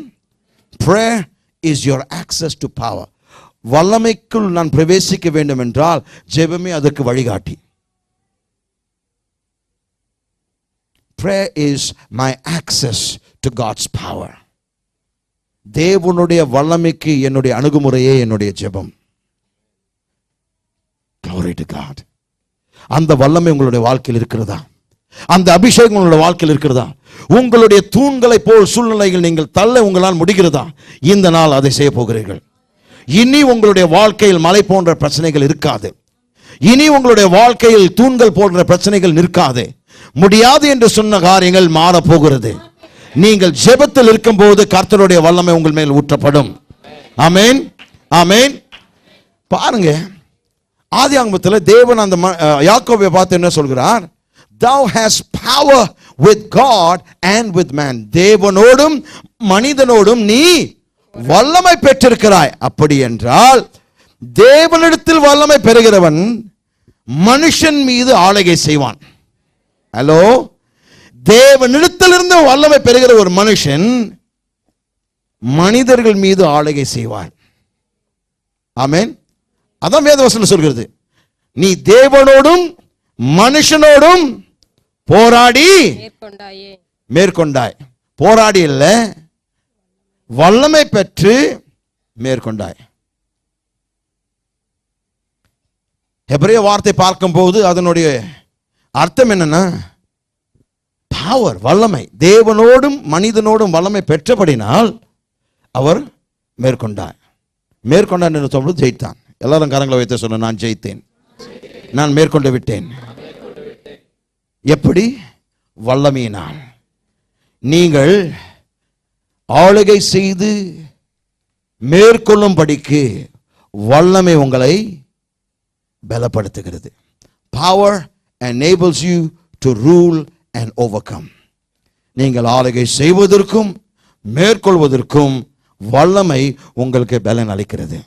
Prayer is your access to power. வல்லமைக்குள் நான் பிரவேசிக்க வேண்டும் என்றால் ஜெபமே அதற்கு வழிகாட்டி. Prayer is my access to God's power. தேவனுடைய வல்லமைக்கு என்னுடைய அணுகுமுறையே என்னுடைய ஜெபம். Glory to God. அந்த வல்லமை உங்களுடைய வாழ்க்கையில் இருக்கிறதா? அந்த அபிஷேகம் உங்களுடைய வாழ்க்கையில் இருக்கிறதா? உங்களுடைய தூண்களை போல் சூழ்நிலைகள் நீங்கள் தள்ள உங்களால் முடிகிறதா? இந்த நாள் அதை செய்ய போகிறீர்கள். இனி உங்களுடைய வாழ்க்கையில் மலை போன்ற பிரச்சனைகள் இருக்காது. இனி உங்களுடைய வாழ்க்கையில் தூண்கள் போன்ற பிரச்சனைகள் நிற்காது. முடியாது என்று சொன்ன காரியங்கள் மாறப் போகிறது. நீங்கள் ஜெபத்தில் இருக்கும்போது கர்த்தருடைய வல்லமை உங்கள் மேல் ஊற்றப்படும். ஆமென், ஆமென். பாருங்க, ஆதியாகமத்தில் தேவன் அந்த யாக்கோபை பார்த்து என்ன சொல்கிறார்? Thou hast power with God and with man. தேவனோடும் மனிதனோடும் நீ வல்லமை பெற்றிருக்கிறாய். அப்படி என்றால் தேவனிடத்தில் வல்லமை பெறுகிறவன் மனுஷன் மீது ஆளுகை செய்வான். ஹலோ, தேவனிடத்திலிருந்து வல்லமை பெறுகிற ஒரு மனுஷன் மனிதர்கள் மீது ஆளுகை செய்வார். ஆமென். அதான் வேதவசனம் சொல்கிறது, நீ தேவனோடும் மனுஷனோடும் போராடி மேற்கொண்டாய். போராடி இல்ல, வல்லமை பெற்று மேற்கொண்டாய். எபிரேய வார்த்தை பார்க்கும்போது அதனுடைய அர்த்தம் என்னன்னா, பவர், வல்லமை. தேவனோடும் மனிதனோடும் வல்லமை பெற்றபடினால் அவர் மேற்கொண்டார். மேற்கொண்டார் என்று சொல்வது ஜெயித்தான். எல்லாரும் கரங்களை வைத்து சொன்ன, நான் ஜெயித்தேன், நான் மேற்கொண்டு விட்டேன். எப்படி? வல்லமையினால். நீங்கள் ஆளுகை செய்து மேற்கொள்ளும்படிக்கு வல்லமை உங்களை பலப்படுத்துகிறது. Power enables you to rule and overcome. நீங்கள் ஆளுகை செய்வதற்கும் மேற்கொள்வதற்கும் வல்லமை உங்களுக்கு பலன் அளிக்கிறது.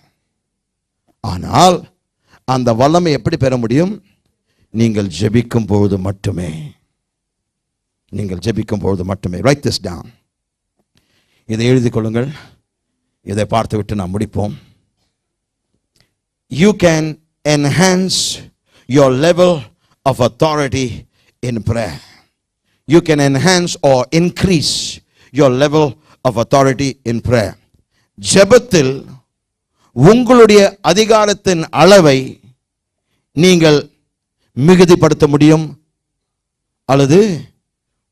ஆனால் அந்த வல்லமை எப்படி பெற முடியும்? நீங்கள் ஜெபிக்கும் பொழுது மட்டுமே. நீங்கள் ஜெபிக்கும் பொழுது மட்டுமே. Write this down. இதை எழுதிக் கொள்ளுங்கள். இதை பார்த்துவிட்டு நாம் முடிப்போம். You can enhance your level of authority in prayer. You can enhance or increase your level of authority in prayer. ஜெபத்தில் உங்களுடைய அதிகாரத்தின் அளவை நீங்கள் மிகுதிப்படுத்த முடியும் அல்லது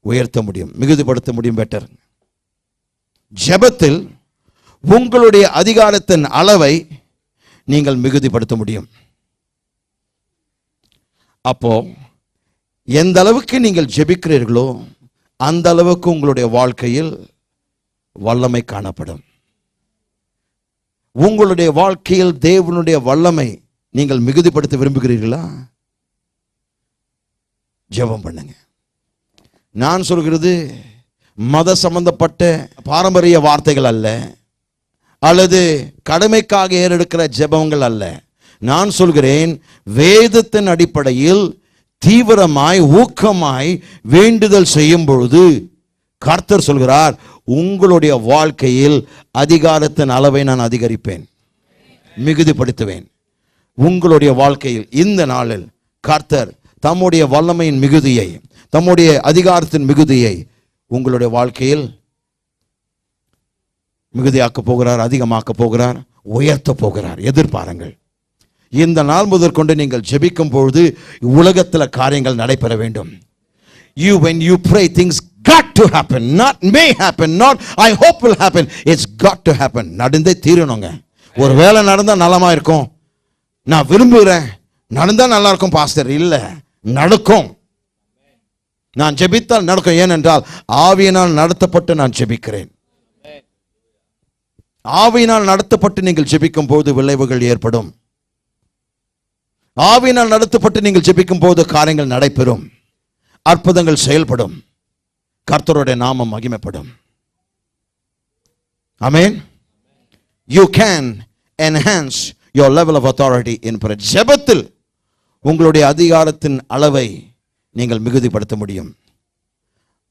உயர்த்த முடியும். மிகுதிப்படுத்த முடியும் பெட்டர். ஜெபத்தில் உங்களுடைய அதிகாரத்தின் அளவை நீங்கள் மிகுதிப்படுத்த முடியும். அப்போ எந்த அளவுக்கு நீங்கள் ஜெபிக்கிறீர்களோ அந்த அளவுக்கு உங்களுடைய வாழ்க்கையில் வல்லமை காணப்படும். உங்களுடைய வாழ்க்கையில் தேவனுடைய வல்லமை நீங்கள் மிகுதிப்படுத்த விரும்புகிறீர்களா? ஜெபம் பண்ணுங்க. நான் சொல்கிறது மத சம்பந்தப்பட்ட பாரம்பரிய வார்த்தைகள் அல்ல, அல்லது கடமைக்காக ஏறெடுக்கிற ஜெபங்கள் அல்ல. நான் சொல்கிறேன், வேதத்தின் அடிப்படையில் தீவிரமாய் ஊக்கமாய் வேண்டுதல் செய்யும் பொழுது கர்த்தர் சொல்கிறார், உங்களுடைய வாழ்க்கையில் அதிகாரத்தின் அளவை நான் அதிகரிப்பேன், மிகுதிப்படுத்துவேன். உங்களுடைய வாழ்க்கையில் இந்த நாளில் கர்த்தர் தம்முடைய வல்லமையின் மிகுதியை, தம்முடைய அதிகாரத்தின் மிகுதியை உங்களுடைய வாழ்க்கையில் மிகுதியாக்க போகிறார், அதிகமாக்க போகிறார், உயர்த்த போகிறார். எதிர்பாருங்கள். இந்த நாள் முதற்கொண்டு நீங்கள் ஜெபிக்கும் பொழுது உலகத்தில் காரியங்கள் நடைபெற வேண்டும். When you pray, things got to happen, not may happen, not I hope will happen. It's got to happen. நடந்தே தீரணுங்க. ஒரு வேலை நடந்தா நலமா இருக்கும், நான் விரும்புகிறேன், நடந்தா நல்லா இருக்கும் பாஸ்டர், இல்ல, நடக்கும். நான் ஜெபித்தால் நடக்கும். ஏனென்றால் ஆவியினால் நடத்தப்பட்டு நான் ஜெபிக்கிறேன். ஆவியினால் நடத்தப்பட்டு நீங்கள் ஜெபிக்கும் போது விளைவுகள் ஏற்படும். ஆவியினால் நடத்தப்பட்டு நீங்கள் ஜெபிக்கும் போது காரியங்கள் நடைபெறும், அற்புதங்கள் செயல்படும், கர்த்தருடைய நாமம் மகிமைப்படும். ஆமென். You can enhance your level of authority in prayer. ஜெபத்தில் உங்களுடைய அதிகாரத்தின் அளவை நீங்கள் மிகுதிப்படுத்த முடியும்.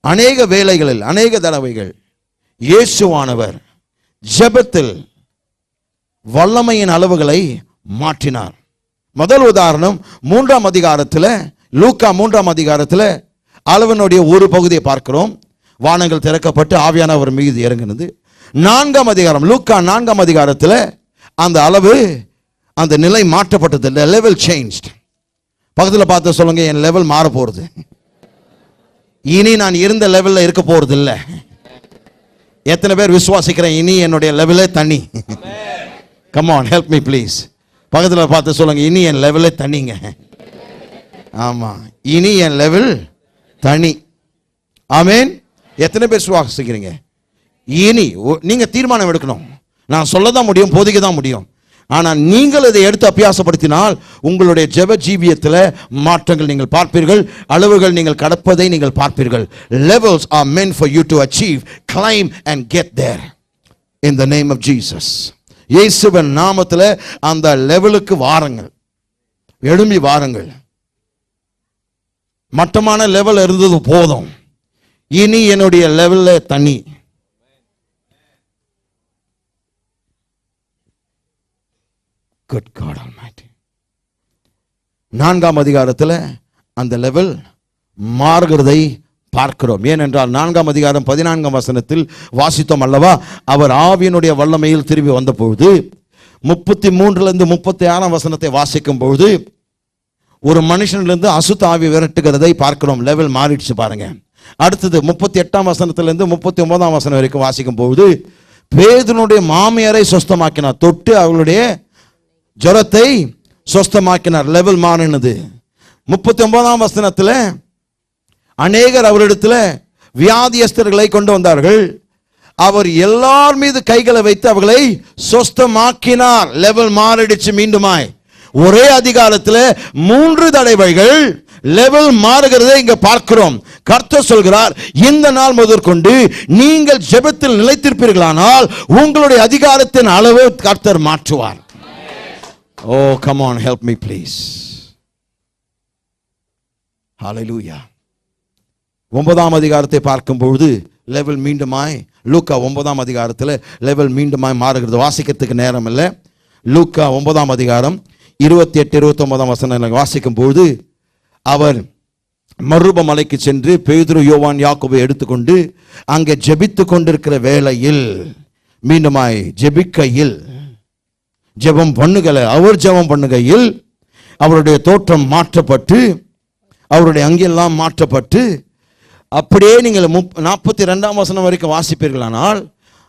அநேக வேளைகளில், அநேக தடவைகள் இயேசுவானவர் ஜெபத்தில் வல்லமையின் அளவுகளை மாற்றினார். முதல் உதாரணம் 3ஆம் அதிகாரத்தில், லூக்கா 3ஆம் அதிகாரத்தில் அளவனுடைய ஒரு பகுதியை பார்க்கிறோம். வானங்கள் திறக்கப்பட்டு ஆவியானவர் மீது இறங்கினது. 4ஆம் அதிகாரம், லூக்கா 4ஆம் அதிகாரத்தில் அந்த அளவு, அந்த நிலை மாற்றப்பட்டது. Level changed. பக்கத்தில் பார்த்து சொல்லுங்க, என் லெவல் மாற போறது. இனி நான் இருந்த லெவலில் இருக்க போறது இல்லை. எத்தனை பேர் விசுவாசிக்கிறேன், இனி என்னுடைய லெவலே தனி? Come on, help me please. பக்கத்தில் பார்த்து சொல்லுங்க, இனி என் லெவலே தனிங்க. ஆமா, இனி என் லெவல் தனி. ஆமென். எத்தனை பேர் விசுவாசிக்கிறீங்க? இனி நீங்க தீர்மானம் எடுக்கணும். நான் சொல்ல தான் முடியும், போதிக்க தான் முடியும். ஆனால் நீங்கள் இதை எடுத்து அபியாசப்படுத்தினால் உங்களுடைய ஜெப ஜீவியத்தில் மாற்றங்கள் நீங்கள் பார்ப்பீர்கள். அளவுகள் நீங்கள் கடப்பதை நீங்கள் பார்ப்பீர்கள். Levels are meant for you to achieve, climb and get there in the name of Jesus. இயேசுவின் நாமத்தில் அந்த லெவலுக்கு வாருங்கள், எழும்பி வாருங்கள். மட்டமான லெவல் இருந்தது போதும், இனி என்னுடைய லெவல்ல தனி. Good God Almighty. 4ஆம் அதிகாரத்தில் அந்த லெவல் மாறுகிறதை பார்க்கிறோம். ஏனென்றால் 4ஆம் அதிகாரம் 14ஆம் வசனத்தில் வாசித்தோம் அல்லவா, அவர் ஆவியினுடைய வல்லமையில் திரும்பி வந்த பொழுது 33லிருந்து 36ஆம் வசனத்தை வாசிக்கும் பொழுது ஒரு மனுஷனிலிருந்து அசுத்த ஆவி விரட்டுகிறதை பார்க்கிறோம். லெவல் மாறிடுச்சு பாருங்க. அடுத்தது 38ஆம் வசனத்திலிருந்து 39ஆம் வசனம் வரைக்கும் வாசிக்கும் பொழுது பேதுருனுடைய மாமியாரை சொஸ்தமாக்கினார், தொட்டு அவளுடைய ஜரத்தை சொஸ்தமாக்கினார். லெவல் மாறினது. 39ஆம் வசனத்தில் அநேகர் அவரிடத்தில் வியாதியஸ்தர்களை கொண்டு வந்தார்கள். அவர் எல்லார் மீது கைகளை வைத்து அவர்களை சொஸ்தமாக்கினார். லெவல் மாறிடுச்சு மீண்டுமாய். ஒரே அதிகாரத்தில் 3 தடவைகள் லெவல் மாறுகிறதை இங்க பார்க்கிறோம். கர்த்தர் சொல்கிறார், இந்த நாள் முதற்கொண்டு நீங்கள் ஜெபத்தில் நிலைத்திருப்பீர்களானால் உங்களுடைய அதிகாரத்தின் அளவு கர்த்தர் மாற்றுவார். Oh, come on, help me please. Hallelujah. 9ஆம் அதிகாரத்தை பார்க்கும் பொழுது லெவல் மீண்டுமாய், லூக்கா 9ஆம் அதிகாரத்தில் லெவல் மீண்டுமாய் மாறுகிறது. வாசிக்கிறதுக்கு நேரம் இல்லை. லூக்கா 9ஆம் அதிகாரம் 28-29ஆம் வசனங்களை வாசிக்கும் பொழுது அவர் மறுரூப மலைக்கு சென்று பேதுரு யோவான் யாக்கோபை எடுத்துக்கொண்டு அங்கே ஜெபித்து கொண்டிருக்கிற வேளையில் மீண்டுமாய் ஜெபிக்கையில் ஜெபம் பண்ணுகல அவர் ஜெபம் பண்ணுகையில் அவருடைய தோற்றம் மாற்றப்பட்டு அவருடைய அங்கெல்லாம் மாற்றப்பட்டு அப்படியே நீங்கள் 42ஆம் வசனம் வரைக்கும் வாசிப்பீர்களானால்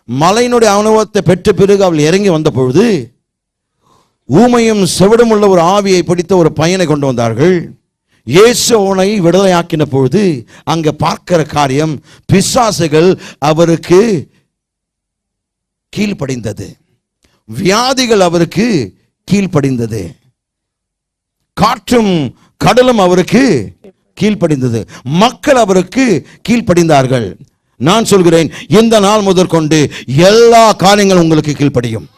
மலையினுடைய அனுபவத்தை பெற்ற பிறகு அவள் இறங்கி வந்த பொழுது ஊமையும் செவிடும் உள்ள ஒரு ஆவியை பிடித்த ஒரு பையனை கொண்டு வந்தார்கள். இயேசு அவனை விடுதலையாக்கின பொழுது அங்க பார்க்கிற காரியம், பிசாசுகள் அவருக்கு கீழ்ப்படிந்தது, வியாதிகள் அவருக்கு கீழ்ப்படிந்தது, காற்றும் கடலும் அவருக்கு கீழ்ப்படிந்தது, மக்கள் அவருக்கு கீழ்ப்படிந்தார்கள். நான் சொல்கிறேன், இந்த நாள் முதற்கொண்டு எல்லா காரியங்களும் உங்களுக்கு கீழ்ப்படியும்.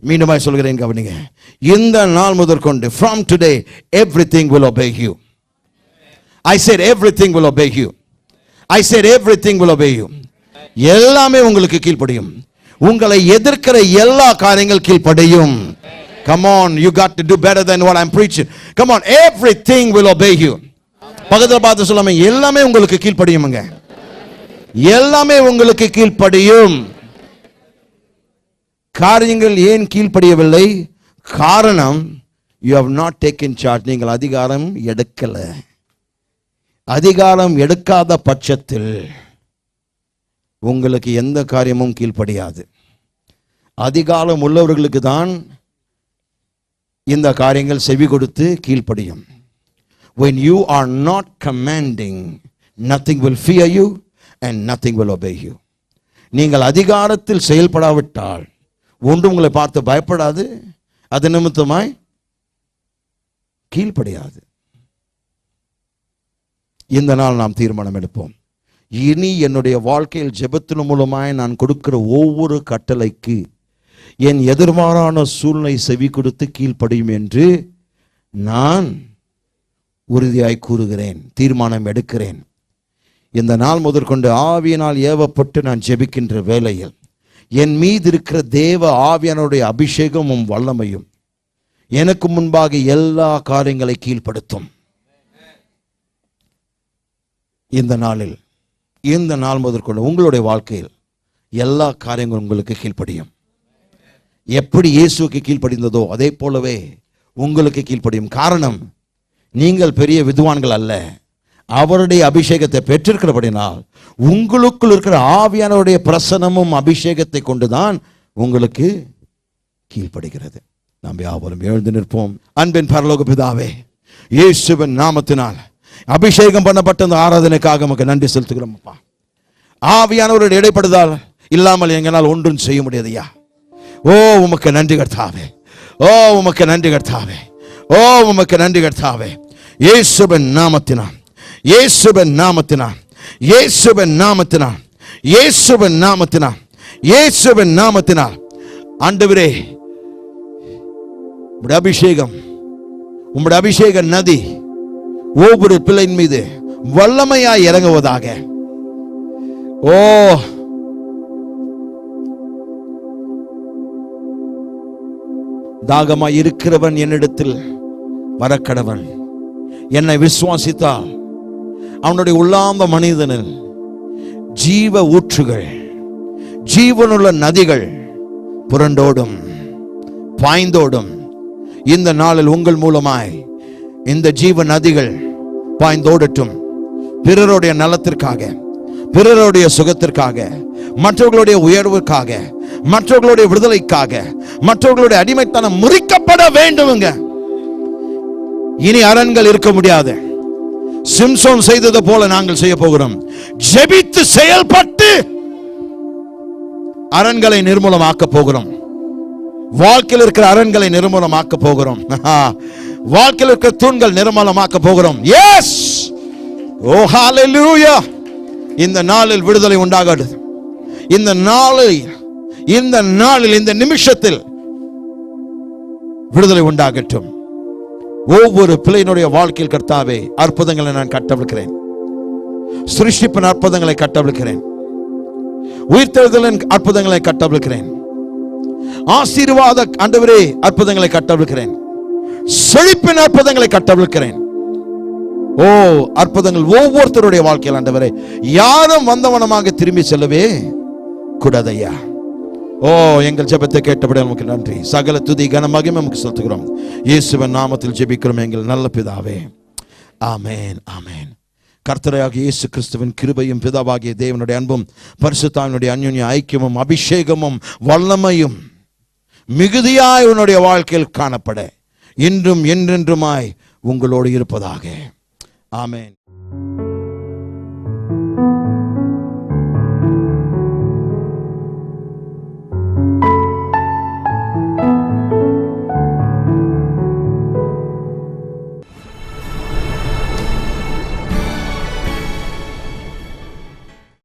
மீண்டுமாய் சொல்கிறேன், கவனிங்க. இந்த நாள் முதற்கொண்டு from today everything will obey you. I said everything will obey you. I said everything will obey you. எல்லாமே உங்களுக்கு கீழ்ப்படியும். உங்களை எதிர்க்கிற எல்லா காரியங்கள் கீழ்ப்படியும். Come on, you got to do better than what I'm preaching. Come on, everything will obey you. பக்கத்துல பார்த்து சொல்லாம, எல்லாமே உங்களுக்கு கீழ்ப்படியும்ங்க. எல்லாமே உங்களுக்கு கீழ்ப்படியும். காரியங்கள் ஏன் கீழ்ப்படியவில்லை? காரணம், you have not taken charge. நீங்கள் அதிகாரம் எடுக்கல. அதிகாரம் எடுக்காத பட்சத்தில் உங்களுக்கு எந்த காரியமும் கீழ்ப்படியாது. அதிகாரம் உள்ளவர்களுக்கு தான் இந்த காரியங்கள் செவி கொடுத்து கீழ்ப்படியும். When you are not commanding, nothing will fear you and nothing will obey you. நீங்கள் அதிகாரத்தில் செயல்படாவிட்டால் ஒன்று உங்களை பார்த்து பயப்படாது, அது நிமித்தமாய் கீழ்ப்படியாது. இந்த நாள் நாம் தீர்மானம் எடுப்போம். இனி என்னுடைய வாழ்க்கையில் ஜெபத்தின் மூலமாய் நான் கொடுக்கிற ஒவ்வொரு கட்டளைக்கு என் எதிர்மாறான சூழ்நிலை செவி கொடுத்து கீழ்ப்படியும் என்று நான் உறுதியாய் கூறுகிறேன், தீர்மானம் எடுக்கிறேன். இந்த நாள் முதற்கொண்டு ஆவியினால் ஏவப்பட்டு நான் ஜெபிக்கின்ற வேளையில் என் மீது இருக்கிற தேவ ஆவியானுடைய அபிஷேகமும் வல்லமையும் எனக்கு முன்பாக எல்லா காரியங்களை கீழ்ப்படுத்தும். இந்த நாளில், இந்த நாள் முதற்கொண்டு உங்களுடைய வாழ்க்கையில் எல்லா காரியங்களும் உங்களுக்கு கீழ்ப்படியும். எப்படி இயேசுவுக்கு கீழ்ப்படிந்ததோ அதே போலவே உங்களுக்கு கீழ்ப்படியும். காரணம், நீங்கள் பெரிய வித்வான்கள் அல்ல, அவருடைய அபிஷேகத்தை பெற்றிருக்கிறபடினால் உங்களுக்குள் இருக்கிற ஆவியானவருடைய பிரசனமும் அபிஷேகத்தை கொண்டுதான் உங்களுக்கு கீழ்ப்படுகிறது. நாம் யாவரும் எழுந்து நிற்போம். அன்பின் பரலோக பிதாவே, இயேசுவின் நாமத்தினால் அபிஷேகம் பண்ணப்பட்ட அந்த ஆராதனைக்காக உமக்கு நன்றி செலுத்துகிறோம் அப்பா. ஆவியானவருடைய இடைப்படுதல் இல்லாமல் எங்களால் ஒன்றும் செய்ய முடியாது ஐயா. ஓ உமக்கு நன்றி கர்த்தாவே, ஓ உமக்கு நன்றி கர்த்தாவே, ஓ உமக்கு நன்றி கர்த்தாவே. இயேசுவின் நாமத்தினால், இயேசுவின் நாமத்தினால், இயேசுவின் நாமத்தினால், இயேசுவின் நாமத்தினால், இயேசுவின் நாமத்தினால் ஆண்டவரே உம்முடைய அபிஷேகம், உம்முடைய அபிஷேக நதி ஒவ்வொரு பிள்ளையின் மீது வல்லமையாய் இறங்குவதாக. ஓ தாகமாய் இருக்கிறவன் என்னிடத்தில் வரக்கடவன், என்னை விசுவாசித்தால் அவனுடைய உள்ளார்ந்த மனிதனில் ஜீவ ஊற்றுகள், ஜீவனுள்ள நதிகள் புரண்டோடும் பாய்ந்தோடும். இந்த நாளில் உங்கள் மூலமாய் இந்த ஜீவ நதிகள் பாய்ந்தோடட்டும். பிறருடைய நலத்திற்காக, பிறருடைய சுகத்திற்காக, மற்றவர்களுடைய உயர்வுக்காக, மற்றவர்களுடைய விடுதலைக்காக, மற்றவர்களுடைய அடிமைத்தனம் முறிக்கப்பட வேண்டும்ங்க. இனி அரண்கள் இருக்க முடியாது. சிம்சோன் செய்தது போல நாங்கள் செய்ய போகிறோம். ஜெபித்து செயல்பட்டு அரண்களை நிர்மூலமாக்க போகிறோம். வாழ்க்கையில் இருக்கிற அரண்களை நிர்மூலமாக்க போகிறோம். வாழ்க்கையில் இருக்கிற தூண்கள் நிர்மூலமாக்க போகிறோம். எஸ், ஓ ஹalleluya. இந்த நாளில் விடுதலை உண்டாகட்டும். இந்த நாளில், இந்த நாளில், இந்த நிமிஷத்தில் விடுதலை உண்டாகட்டும். ஒவ்வொரு பிள்ளையினுடைய வாழ்க்கையில் கர்த்தாவே அற்புதங்களை நான் கட்டவிழ்க்கிறேன். சிருஷ்டிப்பின் அற்புதங்களை கட்டவிழ்க்கிறேன். உயிர்த்தெழுதலின் அற்புதங்களை கட்டவிழ்க்கிறேன். ஆசீர்வாத ஆண்டவரே அற்புதங்களை கட்டவிழ்க்கிறேன். செழிப்பின் அற்புதங்களை கட்டவிழ்க்கிறேன். ஓ அற்புதங்கள் ஒவ்வொருத்தருடைய வாழ்க்கையில் ஆண்டவரே, யாரும் வந்தவனமாக திரும்பி செல்லவே கூடாதையா. ஓ எங்கள் ஜெபத்தை கேட்டபடி நமக்கு நன்றி. சகல துதி கன மகிமை நமக்கு செலுத்துகிறோம். இயேசுவின் நாமத்தில் ஜெபிக்கிறோம் எங்கள் நல்ல பிதாவே. ஆமென், ஆமென். கர்த்தராகிய இயேசு கிறிஸ்துவின் கிருபையும் பிதாவாகிய தேவனுடைய அன்பும் பரிசுத்தாவினுடைய அன்யோன்ய ஐக்கியமும் அபிஷேகமும் வல்லமையும் மிகுதியாய் உன்னுடைய வாழ்க்கையில் காணப்பட இன்றும் என்றென்றுமாய் உங்களோடு இருப்பதாக. ஆமென்.